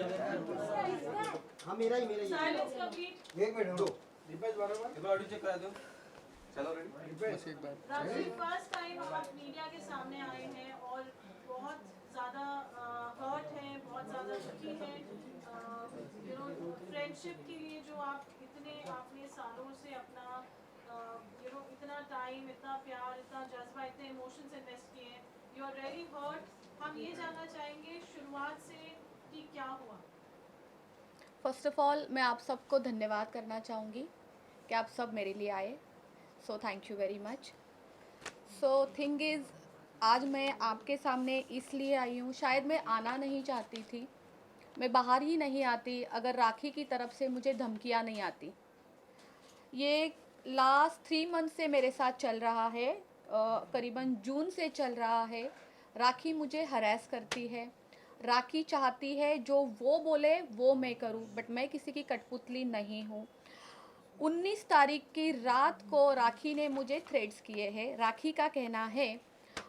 हाँ मेरा ही silence complete. एक मिनट दो दीपेश बार-बार एक बार ऑडियो चेक करा दो। चलो रेडी। बस एक बार राखी फर्स्ट टाइम आप मीडिया के सामने आए हैं और बहुत ज़्यादा हर्ट हैं, बहुत ज़्यादा दुखी हैं। फ्रेंडशिप के लिए जो आप आपने सालों से अपना इतना टाइम, इतना प्यार, इतना जज्बा, इतने इमोशंस इन्वेस्ट किए हैं, यू आर रियली हर्ट। हम ये जानना चाहेंगे शुरुआत से कि क्या हुआ। फर्स्ट ऑफ ऑल मैं आप सबको धन्यवाद करना चाहूँगी कि आप सब मेरे लिए आए, so thank you very much. So thing is, आज मैं आपके सामने इसलिए आई हूँ, शायद मैं आना नहीं चाहती थी, मैं बाहर ही नहीं आती अगर राखी की तरफ से मुझे धमकियाँ नहीं आती। ये लास्ट 3 मंथ से मेरे साथ चल रहा है, करीबन जून से चल रहा है। राखी मुझे हरास करती है, राखी चाहती है जो वो बोले वो मैं करूं, बट मैं किसी की कठपुतली नहीं हूं। 19 तारीख की रात को राखी ने मुझे थ्रेट्स किए हैं। राखी का कहना है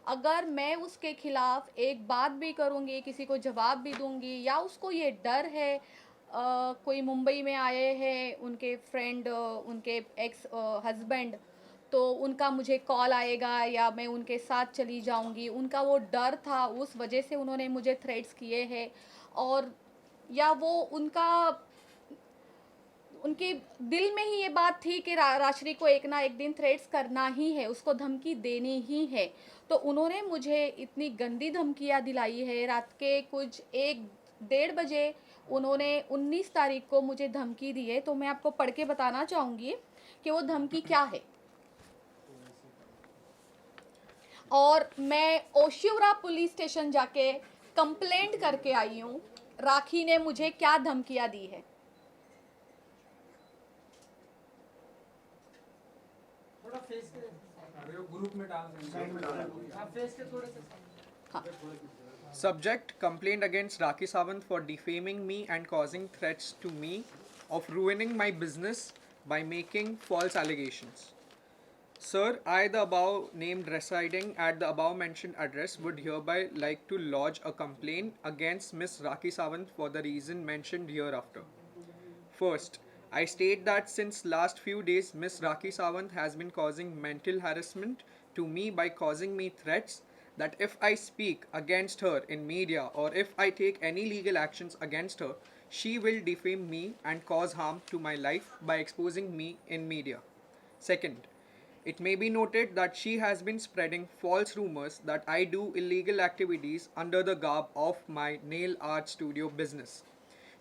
अगर मैं उसके खिलाफ एक बात भी करूंगी, किसी को जवाब भी दूंगी, या उसको ये डर है, कोई मुंबई में आए हैं उनके फ्रेंड, उनके एक्स हस्बैंड, तो उनका मुझे कॉल आएगा या मैं उनके साथ चली जाऊंगी, उनका वो डर था, उस वजह से उन्होंने मुझे थ्रेट्स किए हैं। और या वो उनके दिल में ही ये बात थी कि राश्री को एक ना एक दिन थ्रेट्स करना ही है, उसको धमकी देनी ही है। तो उन्होंने मुझे इतनी गंदी धमकियाँ दिलाई है। रात के कुछ 1-1:30 बजे उन्होंने 19 तारीख को मुझे धमकी दी है। तो मैं आपको पढ़ के बताना चाहूँगी कि वो धमकी क्या है। और मैं ओशिवरा पुलिस स्टेशन जाके कंप्लेंट करके आई हूँ, राखी ने मुझे क्या धमकियाँ दी है। थोड़ा फेस के ग्रुप में डाल देंगे, आप फेस के थोड़े से हाँ। Subject: complaint against Rakhi Sawant for defaming me and causing threats to me of ruining my business by making false allegations. Sir, I, the above named residing at the above mentioned address, would hereby like to lodge a complaint against Miss Rakhi Sawant for the reason mentioned hereafter. First, I state that since last few days, Miss Rakhi Sawant has been causing mental harassment to me by causing me threats that if I speak against her in media or if I take any legal actions against her, she will defame me and cause harm to my life by exposing me in media. Second, it may be noted that she has been spreading false rumors that I do illegal activities under the garb of my nail art studio business.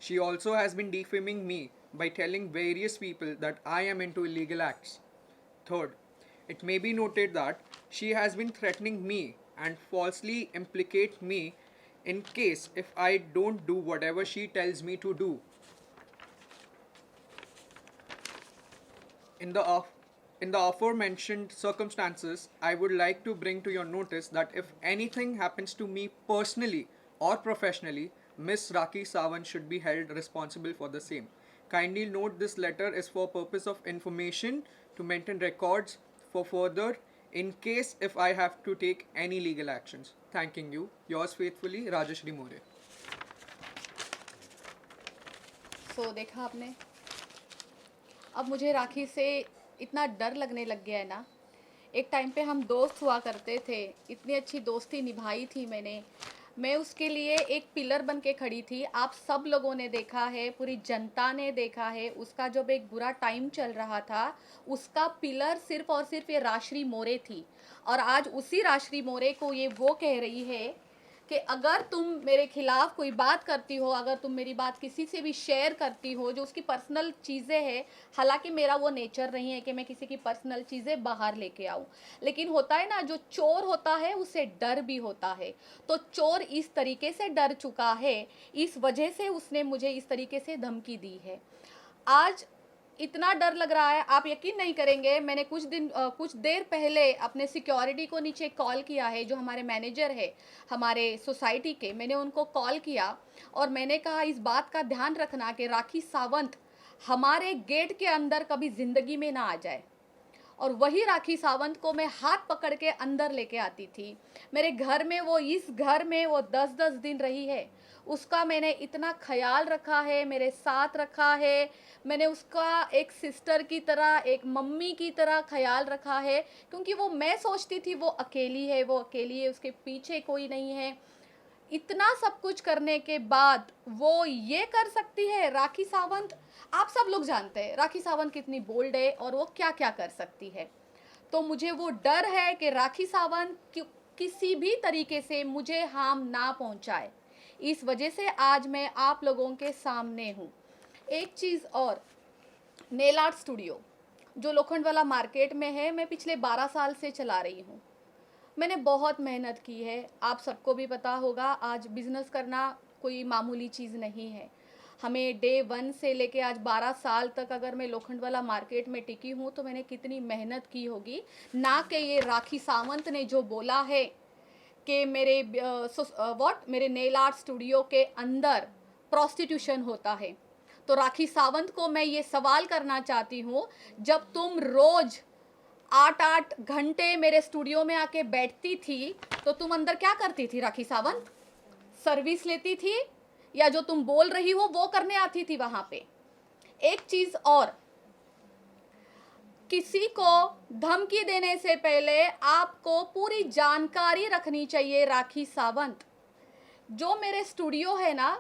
She also has been defaming me by telling various people that I am into illegal acts. Third, it may be noted that she has been threatening me and falsely implicate me in case if I don't do whatever she tells me to do. In the aforementioned circumstances, I would like to bring to your notice that if anything happens to me personally or professionally, Miss Rakhi Sawant should be held responsible for the same. Kindly note this letter is for purpose of information to maintain records for further in case if I have to take any legal actions. Thanking you. Yours faithfully, Rajashri More. सो देखा आपने, अब मुझे राखी से इतना डर लगने लग गया है ना। एक टाइम पे हम दोस्त हुआ करते थे, इतनी अच्छी दोस्ती निभाई थी मैंने, मैं उसके लिए एक पिलर बन के खड़ी थी। आप सब लोगों ने देखा है, पूरी जनता ने देखा है, उसका जब एक बुरा टाइम चल रहा था, उसका पिलर सिर्फ और सिर्फ ये राश्री मोरे थी। और आज उसी राश्री मोरे को ये वो कह रही है कि अगर तुम मेरे खिलाफ कोई बात करती हो, अगर तुम मेरी बात किसी से भी शेयर करती हो जो उसकी पर्सनल चीज़ें हैं, हालांकि मेरा वो नेचर नहीं है कि मैं किसी की पर्सनल चीज़ें बाहर लेके आऊँ, लेकिन होता है ना, जो चोर होता है उसे डर भी होता है। तो चोर इस तरीके से डर चुका है, इस वजह से उसने मुझे इस तरीके से धमकी दी है। आज इतना डर लग रहा है, आप यकीन नहीं करेंगे, मैंने कुछ देर पहले अपने सिक्योरिटी को नीचे कॉल किया है, जो हमारे मैनेजर है हमारे सोसाइटी के, मैंने उनको कॉल किया और मैंने कहा इस बात का ध्यान रखना कि राखी सावंत हमारे गेट के अंदर कभी ज़िंदगी में ना आ जाए। और वही राखी सावंत को मैं हाथ पकड़ के अंदर लेके आती थी। मेरे घर में वो, इस घर में वो 10-10 दिन रही है, उसका मैंने इतना ख्याल रखा है, मेरे साथ रखा है, मैंने उसका एक सिस्टर की तरह, एक मम्मी की तरह ख्याल रखा है, क्योंकि वो, मैं सोचती थी वो अकेली है, वो अकेली है, उसके पीछे कोई नहीं है। इतना सब कुछ करने के बाद वो ये कर सकती है राखी सावंत। आप सब लोग जानते हैं राखी सावंत कितनी बोल्ड है और वो क्या क्या कर सकती है। तो मुझे वो डर है कि राखी सावंत किसी भी तरीके से मुझे हार्म ना पहुंचाए, इस वजह से आज मैं आप लोगों के सामने हूँ। एक चीज़ और, नेल आर्ट स्टूडियो जो लोखंडवाला मार्केट में है, मैं पिछले 12 साल से चला रही हूँ। मैंने बहुत मेहनत की है, आप सबको भी पता होगा, आज बिज़नेस करना कोई मामूली चीज़ नहीं है। हमें डे 1 से लेके आज 12 साल तक अगर मैं लोखंडवाला मार्केट में टिकी हूँ तो मैंने कितनी मेहनत की होगी। ना कि ये राखी सावंत ने जो बोला है कि मेरे नेल आर्ट स्टूडियो के अंदर प्रोस्टिट्यूशन होता है। तो राखी सावंत को मैं ये सवाल करना चाहती हूँ, जब तुम रोज़ 8-8 घंटे मेरे स्टूडियो में आके बैठती थी तो तुम अंदर क्या करती थी राखी सावंत? सर्विस लेती थी या जो तुम बोल रही हो वो करने आती थी वहां पे? एक चीज और, किसी को धमकी देने से पहले आपको पूरी जानकारी रखनी चाहिए राखी सावंत। जो मेरे स्टूडियो है ना,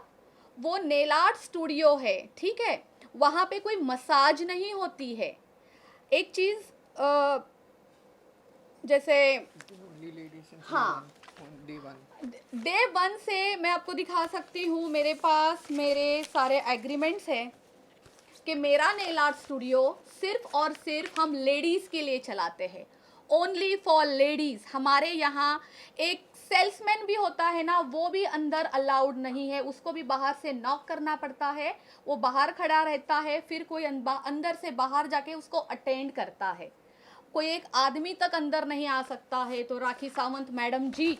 वो नेल आर्ट स्टूडियो है, ठीक है, वहां पे कोई मसाज नहीं होती है। एक चीज जैसे हाँ, डे 1 से मैं आपको दिखा सकती हूँ, मेरे पास मेरे सारे एग्रीमेंट्स हैं कि मेरा नेल आर्ट स्टूडियो सिर्फ और सिर्फ हम लेडीज़ के लिए चलाते हैं, ओनली फॉर लेडीज़। हमारे यहाँ एक सेल्समैन भी होता है ना, वो भी अंदर अलाउड नहीं है, उसको भी बाहर से नॉक करना पड़ता है, वो बाहर खड़ा रहता है, फिर कोई अंदर से बाहर जाके उसको अटेंड करता है, कोई एक आदमी तक अंदर नहीं आ सकता है। तो राखी सावंत मैडम जी,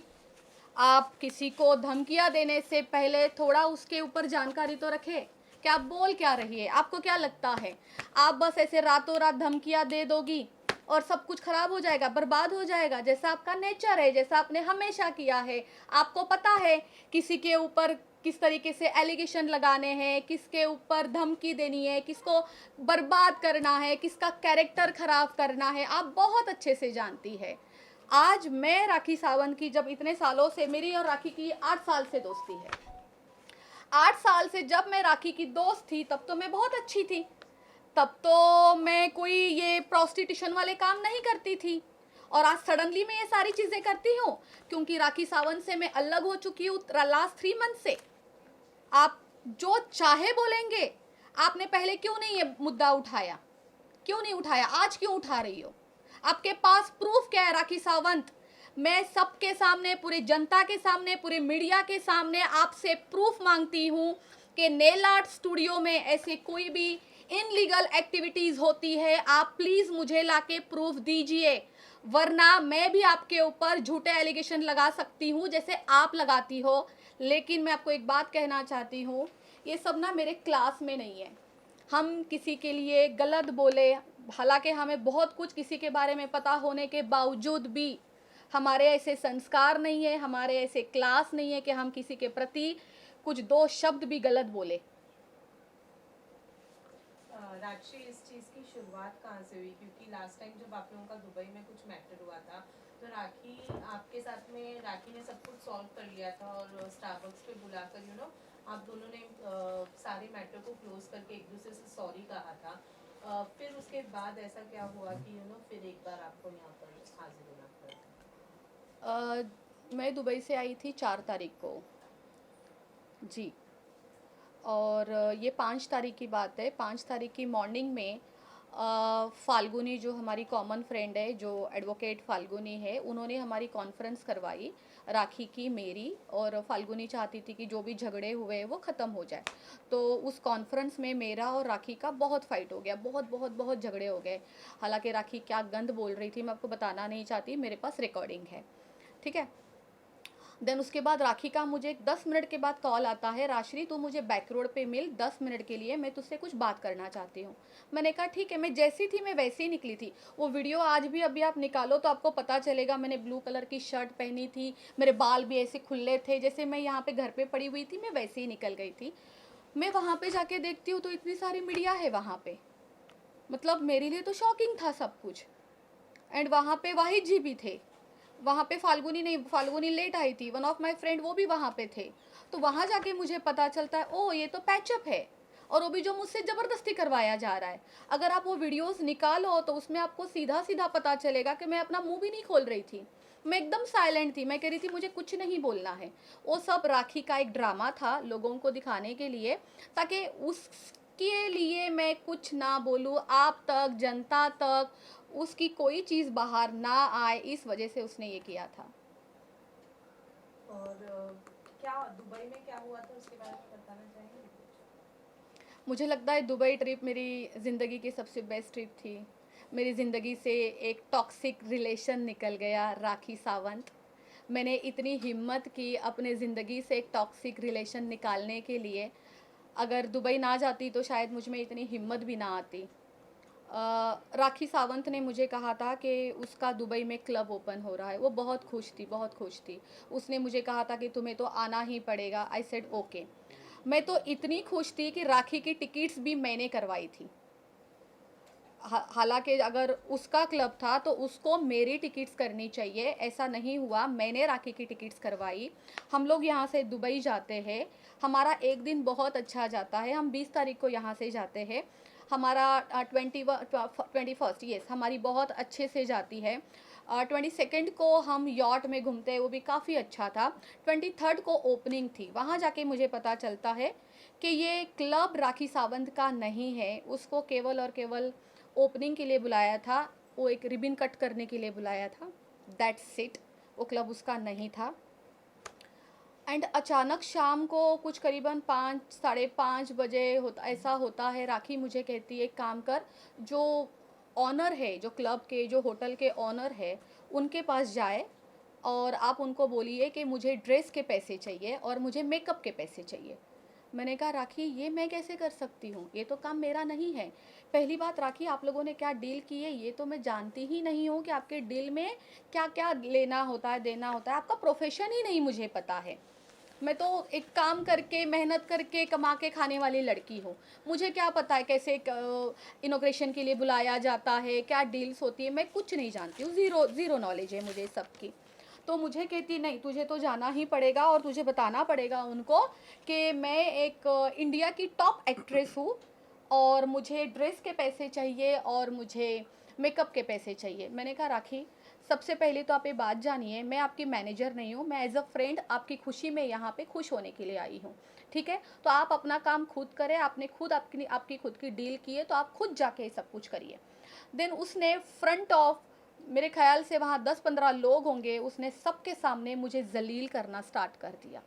आप किसी को धमकियां देने से पहले थोड़ा उसके ऊपर जानकारी तो रखें कि आप बोल क्या रही है। आपको क्या लगता है आप बस ऐसे रातों रात धमकियां दे दोगी और सब कुछ खराब हो जाएगा, बर्बाद हो जाएगा, जैसा आपका नेचर है, जैसा आपने हमेशा किया है? आपको पता है किसी के ऊपर किस तरीके से एलिगेशन लगाने हैं, किसके ऊपर धमकी देनी है, किसको बर्बाद करना है, किसका कैरेक्टर खराब करना है, आप बहुत अच्छे से जानती है। आज मैं राखी सावंत की, जब इतने सालों से, मेरी और राखी की 8 साल से दोस्ती है, 8 साल से जब मैं राखी की दोस्त थी तब तो मैं बहुत अच्छी थी, तब तो मैं कोई ये प्रोस्टिट्यूशन वाले काम नहीं करती थी, और आज सडनली मैं ये सारी चीज़ें करती हूँ क्योंकि राखी सावंत से मैं अलग हो चुकी हूँ लास्ट 3 मंथ से। आप जो चाहे बोलेंगे, आपने पहले क्यों नहीं ये मुद्दा उठाया, क्यों नहीं उठाया, आज क्यों उठा रही हो? आपके पास प्रूफ क्या है राखी सावंत? मैं सबके सामने, पूरी जनता के सामने, पूरे मीडिया के सामने आपसे प्रूफ मांगती हूँ कि नेल आर्ट स्टूडियो में ऐसे कोई भी इनलीगल एक्टिविटीज़ होती है, आप प्लीज़ मुझे लाके प्रूफ दीजिए, वरना मैं भी आपके ऊपर झूठे एलिगेशन लगा सकती हूँ जैसे आप लगाती हो। लेकिन मैं आपको एक बात कहना चाहती हूँ, ये सब ना मेरे क्लास में नहीं है। हम किसी के लिए गलत बोले, हालांकि हमें बहुत कुछ किसी के बारे में पता होने के बावजूद भी हमारे ऐसे संस्कार नहीं है, हमारे ऐसे क्लास नहीं है कि हम किसी के प्रति कुछ 2 शब्द भी गलत बोले। राजश्री, इस चीज़ की शुरुआत कहाँ से हुई? क्योंकि लास्ट टाइम जब आप लोगों का दुबई में कुछ मैटर हुआ था तो राखी आपके साथ में, राखी ने सब कुछ सॉल्व कर लिया था और स्टारबक्स पे बुलाकर आप दोनों ने सारे मैटर को क्लोज करके एक दूसरे से सॉरी कहा था। फिर उसके बाद ऐसा क्या हुआ कि फिर एक बार आपको यहाँ पर हाजिर होना पड़ा? मैं दुबई से आई थी 4 तारीख को जी, और ये 5 तारीख की बात है। 5 तारीख की मॉर्निंग में फाल्गुनी, जो हमारी कॉमन फ्रेंड है, जो एडवोकेट फाल्गुनी है, उन्होंने हमारी कॉन्फ्रेंस करवाई, राखी की, मेरी, और फाल्गुनी चाहती थी कि जो भी झगड़े हुए वो ख़त्म हो जाए। तो उस कॉन्फ्रेंस में मेरा और राखी का बहुत फाइट हो गया, बहुत बहुत बहुत झगड़े हो गए। हालांकि राखी क्या गंद बोल रही थी मैं आपको बताना नहीं चाहती, मेरे पास रिकॉर्डिंग है, ठीक है। देन उसके बाद राखी का मुझे 10 मिनट के बाद कॉल आता है, राशि तू मुझे बैक रोड पे मिल 10 मिनट के लिए, मैं तुझसे कुछ बात करना चाहती हूँ। मैंने कहा ठीक है। मैं जैसी थी मैं वैसे ही निकली थी। वो वीडियो आज भी अभी आप निकालो तो आपको पता चलेगा, मैंने ब्लू कलर की शर्ट पहनी थी, मेरे बाल भी ऐसे खुले थे, जैसे मैं यहाँ पे घर पे पड़ी हुई थी मैं वैसे ही निकल गई थी। मैं वहाँ पे जाके देखती हूँ तो इतनी सारी मीडिया है वहाँ पे, मतलब मेरे लिए तो शॉकिंग था सब कुछ। एंड वहाँ पे वाहिद जी भी थे, वहाँ पे फाल्गुनी नहीं, फाल्गुनी लेट आई थी, वन ऑफ माय फ्रेंड वो भी वहाँ पे थे। तो वहाँ जाके मुझे पता चलता है ओ ये तो पैचअप है, और वो भी जो मुझसे ज़बरदस्ती करवाया जा रहा है। अगर आप वो वीडियोस निकालो तो उसमें आपको सीधा सीधा पता चलेगा कि मैं अपना मुंह भी नहीं खोल रही थी, मैं एकदम साइलेंट थी। मैं कह रही थी मुझे कुछ नहीं बोलना है। वो सब राखी का एक ड्रामा था लोगों को दिखाने के लिए, ताकि उसके लिए मैं कुछ ना बोलूँ, आप तक, जनता तक उसकी कोई चीज़ बाहर ना आए, इस वजह से उसने ये किया था। और क्या दुबई में क्या हुआ था उसके बारे में बताना चाहेंगे? मुझे लगता है दुबई ट्रिप मेरी ज़िंदगी की सबसे बेस्ट ट्रिप थी। मेरी ज़िंदगी से एक टॉक्सिक रिलेशन निकल गया, राखी सावंत। मैंने इतनी हिम्मत की अपने ज़िंदगी से एक टॉक्सिक रिलेशन निकालने के लिए। अगर दुबई ना जाती तो शायद मुझ में इतनी हिम्मत भी ना आती। राखी सावंत ने मुझे कहा था कि उसका दुबई में क्लब ओपन हो रहा है। वो बहुत खुश थी, बहुत खुश थी। उसने मुझे कहा था कि तुम्हें तो आना ही पड़ेगा। I said okay. मैं तो इतनी खुश थी कि राखी की टिकट्स भी मैंने करवाई थी। हालांकि अगर उसका क्लब था तो उसको मेरी टिकट्स करनी चाहिए, ऐसा नहीं हुआ। मैंने राखी की टिकट्स करवाई। हम लोग यहाँ से दुबई जाते हैं, हमारा एक दिन बहुत अच्छा जाता है। हम 20 तारीख को यहाँ से जाते हैं, हमारा 21 यस हमारी बहुत अच्छे से जाती है। 22 को हम यॉट में घूमते हैं, वो भी काफ़ी अच्छा था। 23 को ओपनिंग थी। वहाँ जाके मुझे पता चलता है कि ये क्लब राखी सावंत का नहीं है, उसको केवल और केवल ओपनिंग के लिए बुलाया था, वो एक रिबन कट करने के लिए बुलाया था, दैट्स इट। वो क्लब उसका नहीं था। एंड अचानक शाम को कुछ करीबन 5 साढ़े 5 बजे ऐसा होता है, राखी मुझे कहती है एक काम कर, जो ऑनर है, जो क्लब के, जो होटल के ऑनर है, उनके पास जाए और आप उनको बोलिए कि मुझे ड्रेस के पैसे चाहिए और मुझे मेकअप के पैसे चाहिए। मैंने कहा राखी ये मैं कैसे कर सकती हूँ, ये तो काम मेरा नहीं है। पहली बात राखी, आप लोगों ने क्या डील की है ये तो मैं जानती ही नहीं हूँ कि आपके डील में क्या क्या लेना होता है, देना होता है। आपका प्रोफेशन ही नहीं मुझे पता है। मैं तो एक काम करके, मेहनत करके, कमा के खाने वाली लड़की हूँ। मुझे क्या पता है कैसे इनॉग्रेशन के लिए बुलाया जाता है, क्या डील्स होती है, मैं कुछ नहीं जानती हूँ। ज़ीरो नॉलेज है मुझे सबकी। तो मुझे कहती नहीं, तुझे तो जाना ही पड़ेगा और तुझे बताना पड़ेगा उनको कि मैं एक इंडिया की टॉप एक्ट्रेस हूँ और मुझे ड्रेस के पैसे चाहिए और मुझे मेकअप के पैसे चाहिए। मैंने कहा राखी, सबसे पहले तो आप ये बात जानिए, मैं आपकी मैनेजर नहीं हूँ, मैं एज अ फ्रेंड आपकी खुशी में यहाँ पे खुश होने के लिए आई हूँ, ठीक है? तो आप अपना काम खुद करें, आपने खुद आपकी खुद की डील की है तो आप खुद जाके सब कुछ करिए। देन उसने फ्रंट ऑफ, मेरे ख्याल से वहाँ 10-15 लोग होंगे, उसने सबके सामने मुझे जलील करना स्टार्ट कर दिया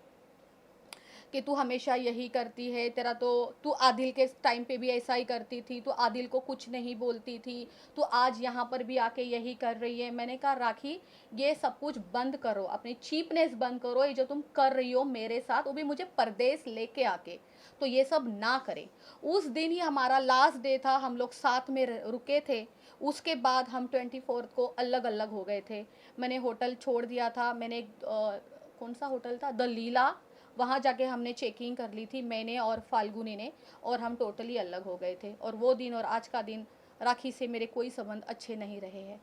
कि तू हमेशा यही करती है, तेरा तो, तू आदिल के टाइम पे भी ऐसा ही करती थी, तू आदिल को कुछ नहीं बोलती थी, तू आज यहाँ पर भी आके यही कर रही है। मैंने कहा राखी ये सब कुछ बंद करो, अपनी चीपनेस बंद करो, ये जो तुम कर रही हो मेरे साथ, वो भी मुझे परदेश लेके आके, तो ये सब ना करें। उस दिन ही हमारा लास्ट डे था, हम लोग साथ में रुके थे। उसके बाद हम 24 को अलग अलग हो गए थे। मैंने होटल छोड़ दिया था, मैंने कौन सा होटल था, द लीला, वहाँ जाके हमने चेकिंग कर ली थी, मैंने और फाल्गुनी ने, और हम टोटली अलग हो गए थे। और वो दिन और आज का दिन राखी से मेरे कोई संबंध अच्छे नहीं रहे हैं।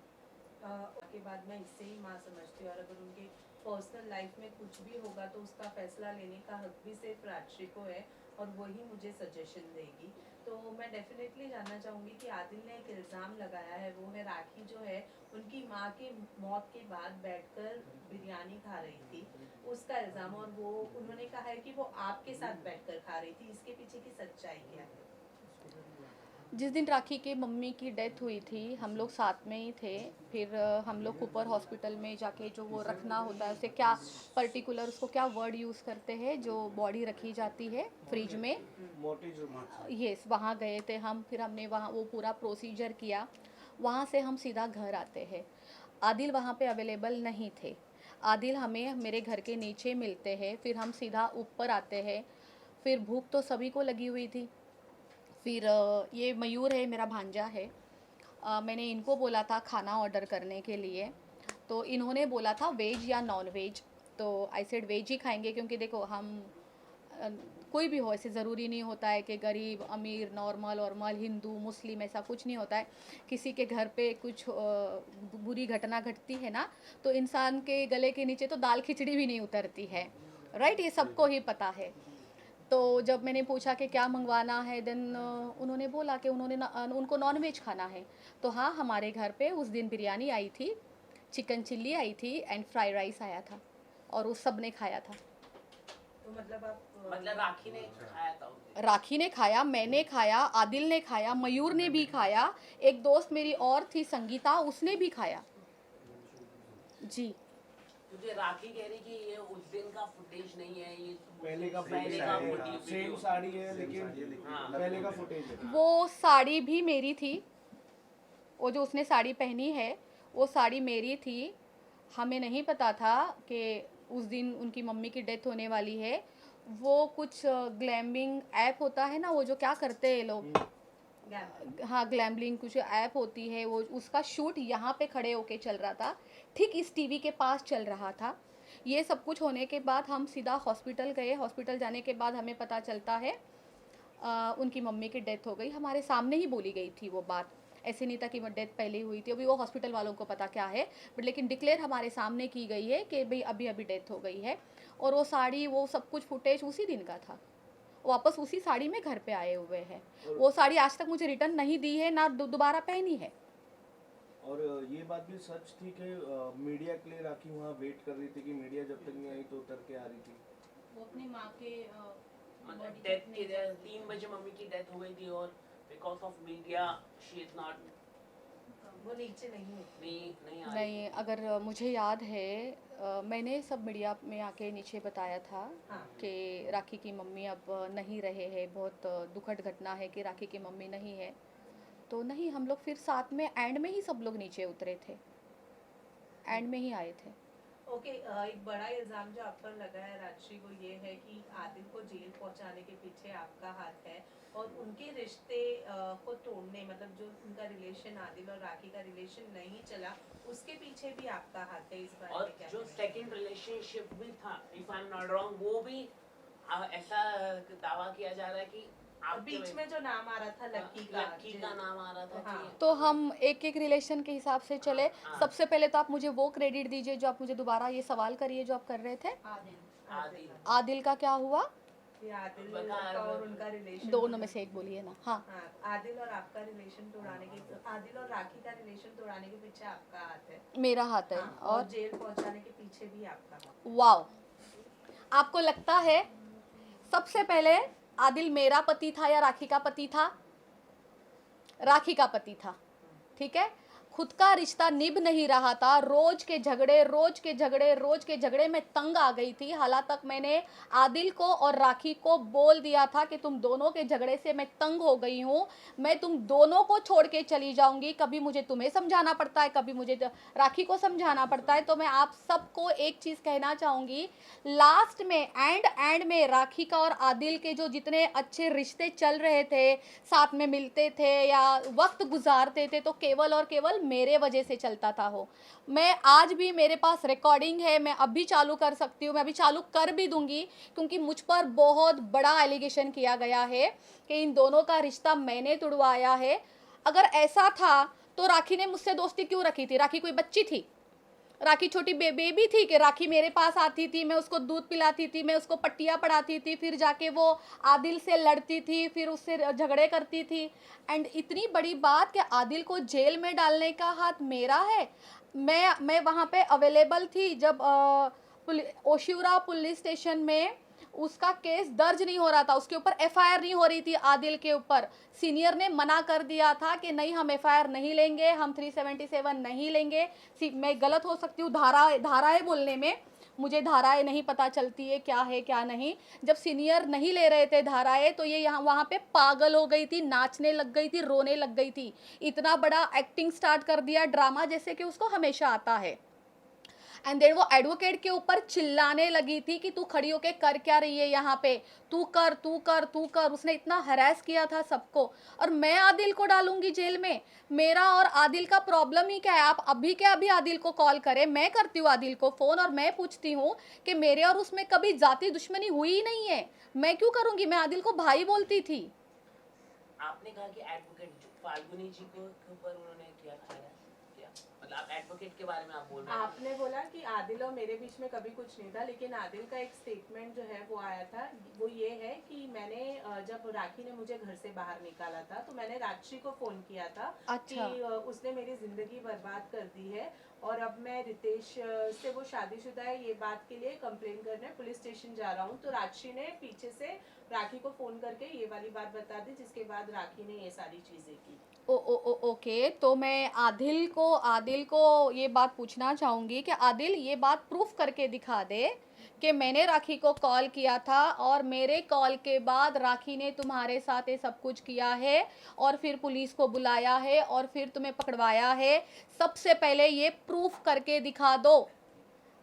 के बाद मैं इससे ही माँ समझती हूँ, और अगर उनके पर्सनल लाइफ में कुछ भी होगा तो उसका फैसला लेने का हक भी सिर्फ राक्षी को है और वही मुझे सजेशन देगी। तो मैं डेफिनेटली जानना चाहूँगी कि आदिल ने एक इल्ज़ाम लगाया है, वो है राखी जो है उनकी माँ की मौत के बाद बैठकर बिरयानी खा रही थी, उसका इल्ज़ाम, और वो उन्होंने कहा है कि वो आपके साथ बैठकर खा रही थी। इसके पीछे की सच्चाई क्या है? जिस दिन राखी के मम्मी की डेथ हुई थी हम लोग साथ में ही थे। फिर हम लोग कुपर हॉस्पिटल में जाके जो वो रखना होता है, उसे क्या पर्टिकुलर, उसको क्या वर्ड यूज़ करते हैं, जो बॉडी रखी जाती है फ्रिज में, यस, वहाँ गए थे हम। फिर हमने वहाँ वो पूरा प्रोसीजर किया। वहाँ से हम सीधा घर आते हैं। आदिल वहाँ पे अवेलेबल नहीं थे। आदिल हमें मेरे घर के नीचे मिलते हैं, फिर हम सीधा ऊपर आते हैं। फिर भूख तो सभी को लगी हुई थी। फिर ये मयूर है, मेरा भांजा है, मैंने इनको बोला था खाना ऑर्डर करने के लिए, तो इन्होंने बोला था वेज या नॉन वेज। तो आई सेड वेज ही खाएंगे, क्योंकि देखो हम कोई भी हो, ऐसे ज़रूरी नहीं होता है कि गरीब अमीर नॉर्मल वॉर्मल हिंदू मुस्लिम, ऐसा कुछ नहीं होता है। किसी के घर पे कुछ बुरी घटना घटती है ना, तो इंसान के गले के नीचे तो दाल खिचड़ी भी नहीं उतरती है, राइट, ये सबको ही पता है। तो जब मैंने पूछा कि क्या मंगवाना है, देन उन्होंने बोला कि उनको नॉन वेज खाना है। तो हाँ, हमारे घर पे उस दिन बिरयानी आई थी, चिकन चिल्ली आई थी एंड फ्राइड राइस आया था, और उस सब ने खाया था। तो मतलब आप मतलब राखी ने खाया था उस दिन। राखी ने खाया, मैंने खाया, आदिल ने खाया, मयूर ने भी खाया, एक दोस्त मेरी और थी संगीता, उसने भी खाया जी। तुझे राखी कह रही कि ये उस दिन का फुटेज नहीं है, ये पहले का footage सेम वीडियो। साड़ी है लेकिन हाँ। पहले का फुटेज है। वो साड़ी भी मेरी थी, वो जो उसने साड़ी पहनी है वो साड़ी मेरी थी। हमें नहीं पता था कि उस दिन उनकी मम्मी की डेथ होने वाली है। वो कुछ ग्लैम्बिंग ऐप होता है ना, वो जो क्या करते हैं लोग, हाँ ग्लैम्बलिंग कुछ ऐप होती है, वो उसका शूट यहाँ पे खड़े होके चल रहा था, ठीक इस टीवी के पास चल रहा था। ये सब कुछ होने के बाद हम सीधा हॉस्पिटल गए। हॉस्पिटल जाने के बाद हमें पता चलता है उनकी मम्मी की डेथ हो गई। हमारे सामने ही बोली गई थी वो बात, ऐसे नहीं था कि वो डेथ पहले ही हुई थी, अभी वो हॉस्पिटल वालों को पता क्या है, बट लेकिन डिक्लेयर हमारे सामने की गई है कि भाई अभी अभी डेथ हो गई है। और वो साड़ी, वो सब कुछ फुटेज उसी दिन का था, वापस उसी साड़ी में घर पे आए हुए हैं। वो साड़ी आज तक मुझे रिटर्न नहीं दी है, ना दोबारा पहनी है। और ये बात भी सच थी कि मीडिया के लिए राखी वहाँ वेट कर रही थी कि मीडिया जब तक नहीं आई तो उतर के आ रही थी। वो अपनी माँ के मतलब डेथ के 3 बजे मम्मी की डेथ हो गई थी, और because of media she is not, वो नीचे नहीं उतरी। नहीं आ रही। नहीं, अगर मुझे याद है मैंने सब मीडिया में आके नीचे बताया था हाँ। कि राखी की मम्मी अब नहीं रहे हैं, बहुत दुखद घटना है कि राखी की मम्मी नहीं है। तो नहीं, हम लोग फिर साथ में एंड में ही सब लोग नीचे उतरे थे, एंड में ही आए थे। ओके, एक बड़ा इल्जाम जो आप पर लगा है राजश्री, वो ये है कि आदिल को जेल पहुंचाने के पीछे आपका हाथ है, और उनके रिश्ते को तोड़ने, मतलब जो उनका रिलेशन आदिल और राखी का रिलेशन नहीं चला, उसके पीछे भी आपका हाथ है। इस बारे और में क्या जो कहना सेकंड रिलेशनशिप भी था, if I am not wrong, वो भी ऐसा दावा किया जा रहा है कि और आपके बीच में जो नाम आ रहा था लक्की का नाम आ रहा था हाँ। कि तो हम एक एक रिलेशन के हिसाब से चले। सबसे पहले तो आप मुझे वो क्रेडिट दीजिए जो आप मुझे दोबारा ये सवाल करिए जो आप कर रहे थे। आदिल आदिल का क्या हुआ? ये आदिल का और उनका रिलेशन, दोनों में से एक बोलिए ना। हाँ, हाँ, आदिल और आपका रिलेशन तोड़ाने के, आदिल और राखी का रिलेशन तोड़ाने के पीछे आपका हाथ है। मेरा हाथ है। हाँ, और और जेल पहुंचाने के पीछे भी आपका हाथ है। वाओ, आपको लगता है सबसे पहले आदिल मेरा पति था या राखी का पति था? राखी का पति था, ठीक है। खुद का रिश्ता निभ नहीं रहा था, रोज के झगड़े में तंग आ गई थी। हालांकि तक मैंने आदिल को और राखी को बोल दिया था कि तुम दोनों के झगड़े से मैं तंग हो गई हूँ, मैं तुम दोनों को छोड़ के चली जाऊंगी। कभी मुझे तुम्हें समझाना पड़ता है, कभी मुझे राखी को समझाना पड़ता है। तो मैं आप सबको एक चीज़ कहना चाहूँगी, लास्ट में एंड में राखी का और आदिल के जो जितने अच्छे रिश्ते चल रहे थे, साथ में मिलते थे या वक्त गुजारते थे, तो केवल और केवल मेरे वजह से चलता था। हो, मैं आज भी, मेरे पास रिकॉर्डिंग है, मैं अभी चालू कर सकती हूँ, मैं अभी चालू कर भी दूंगी, क्योंकि मुझ पर बहुत बड़ा एलिगेशन किया गया है कि इन दोनों का रिश्ता मैंने तुड़वाया है। अगर ऐसा था तो राखी ने मुझसे दोस्ती क्यों रखी थी? राखी कोई बच्ची थी? राखी छोटी बेबी थी कि राखी मेरे पास आती थी, मैं उसको दूध पिलाती थी, मैं उसको पट्टियाँ पढ़ाती थी, फिर जाके वो आदिल से लड़ती थी, फिर उससे झगड़े करती थी। एंड इतनी बड़ी बात कि आदिल को जेल में डालने का हाथ मेरा है। मैं वहाँ पे अवेलेबल थी जब ओशिवरा पुलिस स्टेशन में उसका केस दर्ज नहीं हो रहा था, उसके ऊपर एफआईआर नहीं हो रही थी आदिल के ऊपर। सीनियर ने मना कर दिया था कि नहीं, हम एफआईआर नहीं लेंगे, हम 377 नहीं लेंगे। मैं गलत हो सकती हूँ धाराएं बोलने में, मुझे धाराएं नहीं पता चलती है क्या है क्या नहीं। जब सीनियर नहीं ले रहे थे धाराएं, तो ये यहाँ वहाँ पे पागल हो गई थी, नाचने लग गई थी, रोने लग गई थी, इतना बड़ा एक्टिंग स्टार्ट कर दिया, ड्रामा जैसे कि उसको हमेशा आता है। एंड देन वो एडवोकेट के ऊपर चिल्लाने लगी थी कि तू खड़ी होके कर क्या रही है यहाँ पे, तू कर तू कर तू कर। उसने इतना हरास किया था सबको, और मैं आदिल को डालूंगी जेल में? मेरा और आदिल का प्रॉब्लम ही क्या है? आप अभी के अभी आदिल को कॉल करें, मैं करती हूँ आदिल को फ़ोन और मैं पूछती हूँ कि मेरे और उसमें कभी जाति दुश्मनी हुई ही नहीं है, मैं क्यों करूँगी? मैं आदिल को भाई बोलती थी। आपने कहा कि एडवोकेट फाल्गुनी जी को के ऊपर उन्होंने किया था क्या, मतलब आप एडवोकेट के बारे में आप बोल रहे हैं। आपने बोला कि आदिल और मेरे बीच में कभी कुछ नहीं था, लेकिन आदिल का एक स्टेटमेंट जो है वो आया था, वो ये है कि मैंने जब राखी ने मुझे घर से बाहर निकाला था तो मैंने राक्षी को फोन किया था अच्छा। कि उसने मेरी जिंदगी बर्बाद कर दी है और अब मैं रितेश से, वो शादीशुदा है, ये बात के लिए कंप्लेन करने पुलिस स्टेशन जा रहा हूँ। तो राक्षी ने पीछे से राखी को फोन करके ये वाली बात बता दी, जिसके बाद राखी ने ये सारी चीजें की। ओके, तो मैं आदिल को ये बात पूछना चाहूँगी कि आदिल ये बात प्रूफ करके दिखा दे कि मैंने राखी को कॉल किया था और मेरे कॉल के बाद राखी ने तुम्हारे साथ ये सब कुछ किया है और फिर पुलिस को बुलाया है और फिर तुम्हें पकड़वाया है। सबसे पहले ये प्रूफ करके दिखा दो।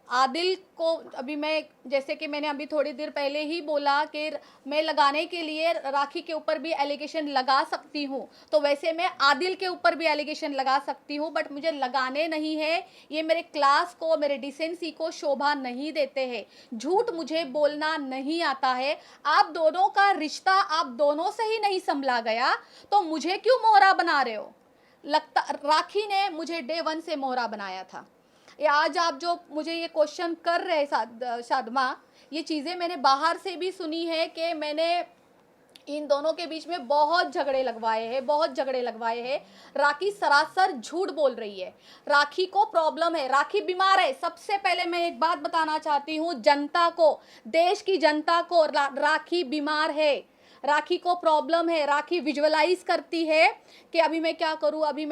आदिल को अभी मैं, जैसे कि मैंने अभी थोड़ी देर पहले ही बोला कि मैं लगाने के लिए राखी के ऊपर भी एलिगेशन लगा सकती हूँ, तो वैसे मैं आदिल के ऊपर भी एलिगेशन लगा सकती हूँ, बट मुझे लगाने नहीं है। ये मेरे क्लास को, मेरे डिसेंसी को शोभा नहीं देते हैं। झूठ मुझे बोलना नहीं आता है। आप दोनों का रिश्ता आप दोनों से ही नहीं संभला गया, तो मुझे क्यों मोहरा बना रहे हो? लगता राखी ने मुझे डे 1 से मोहरा बनाया था। ये आज आप जो मुझे ये क्वेश्चन कर रहे हैं शादमा, ये चीज़ें मैंने बाहर से भी सुनी है कि मैंने इन दोनों के बीच में बहुत झगड़े लगवाए हैं। राखी सरासर झूठ बोल रही है। राखी को प्रॉब्लम है, राखी बीमार है। सबसे पहले मैं एक बात बताना चाहती हूँ जनता को, देश की जनता को, राखी बीमार है, राखी को प्रॉब्लम है। राखी विजुअलाइज करती है कि अभी मैं क्या करूं, अभी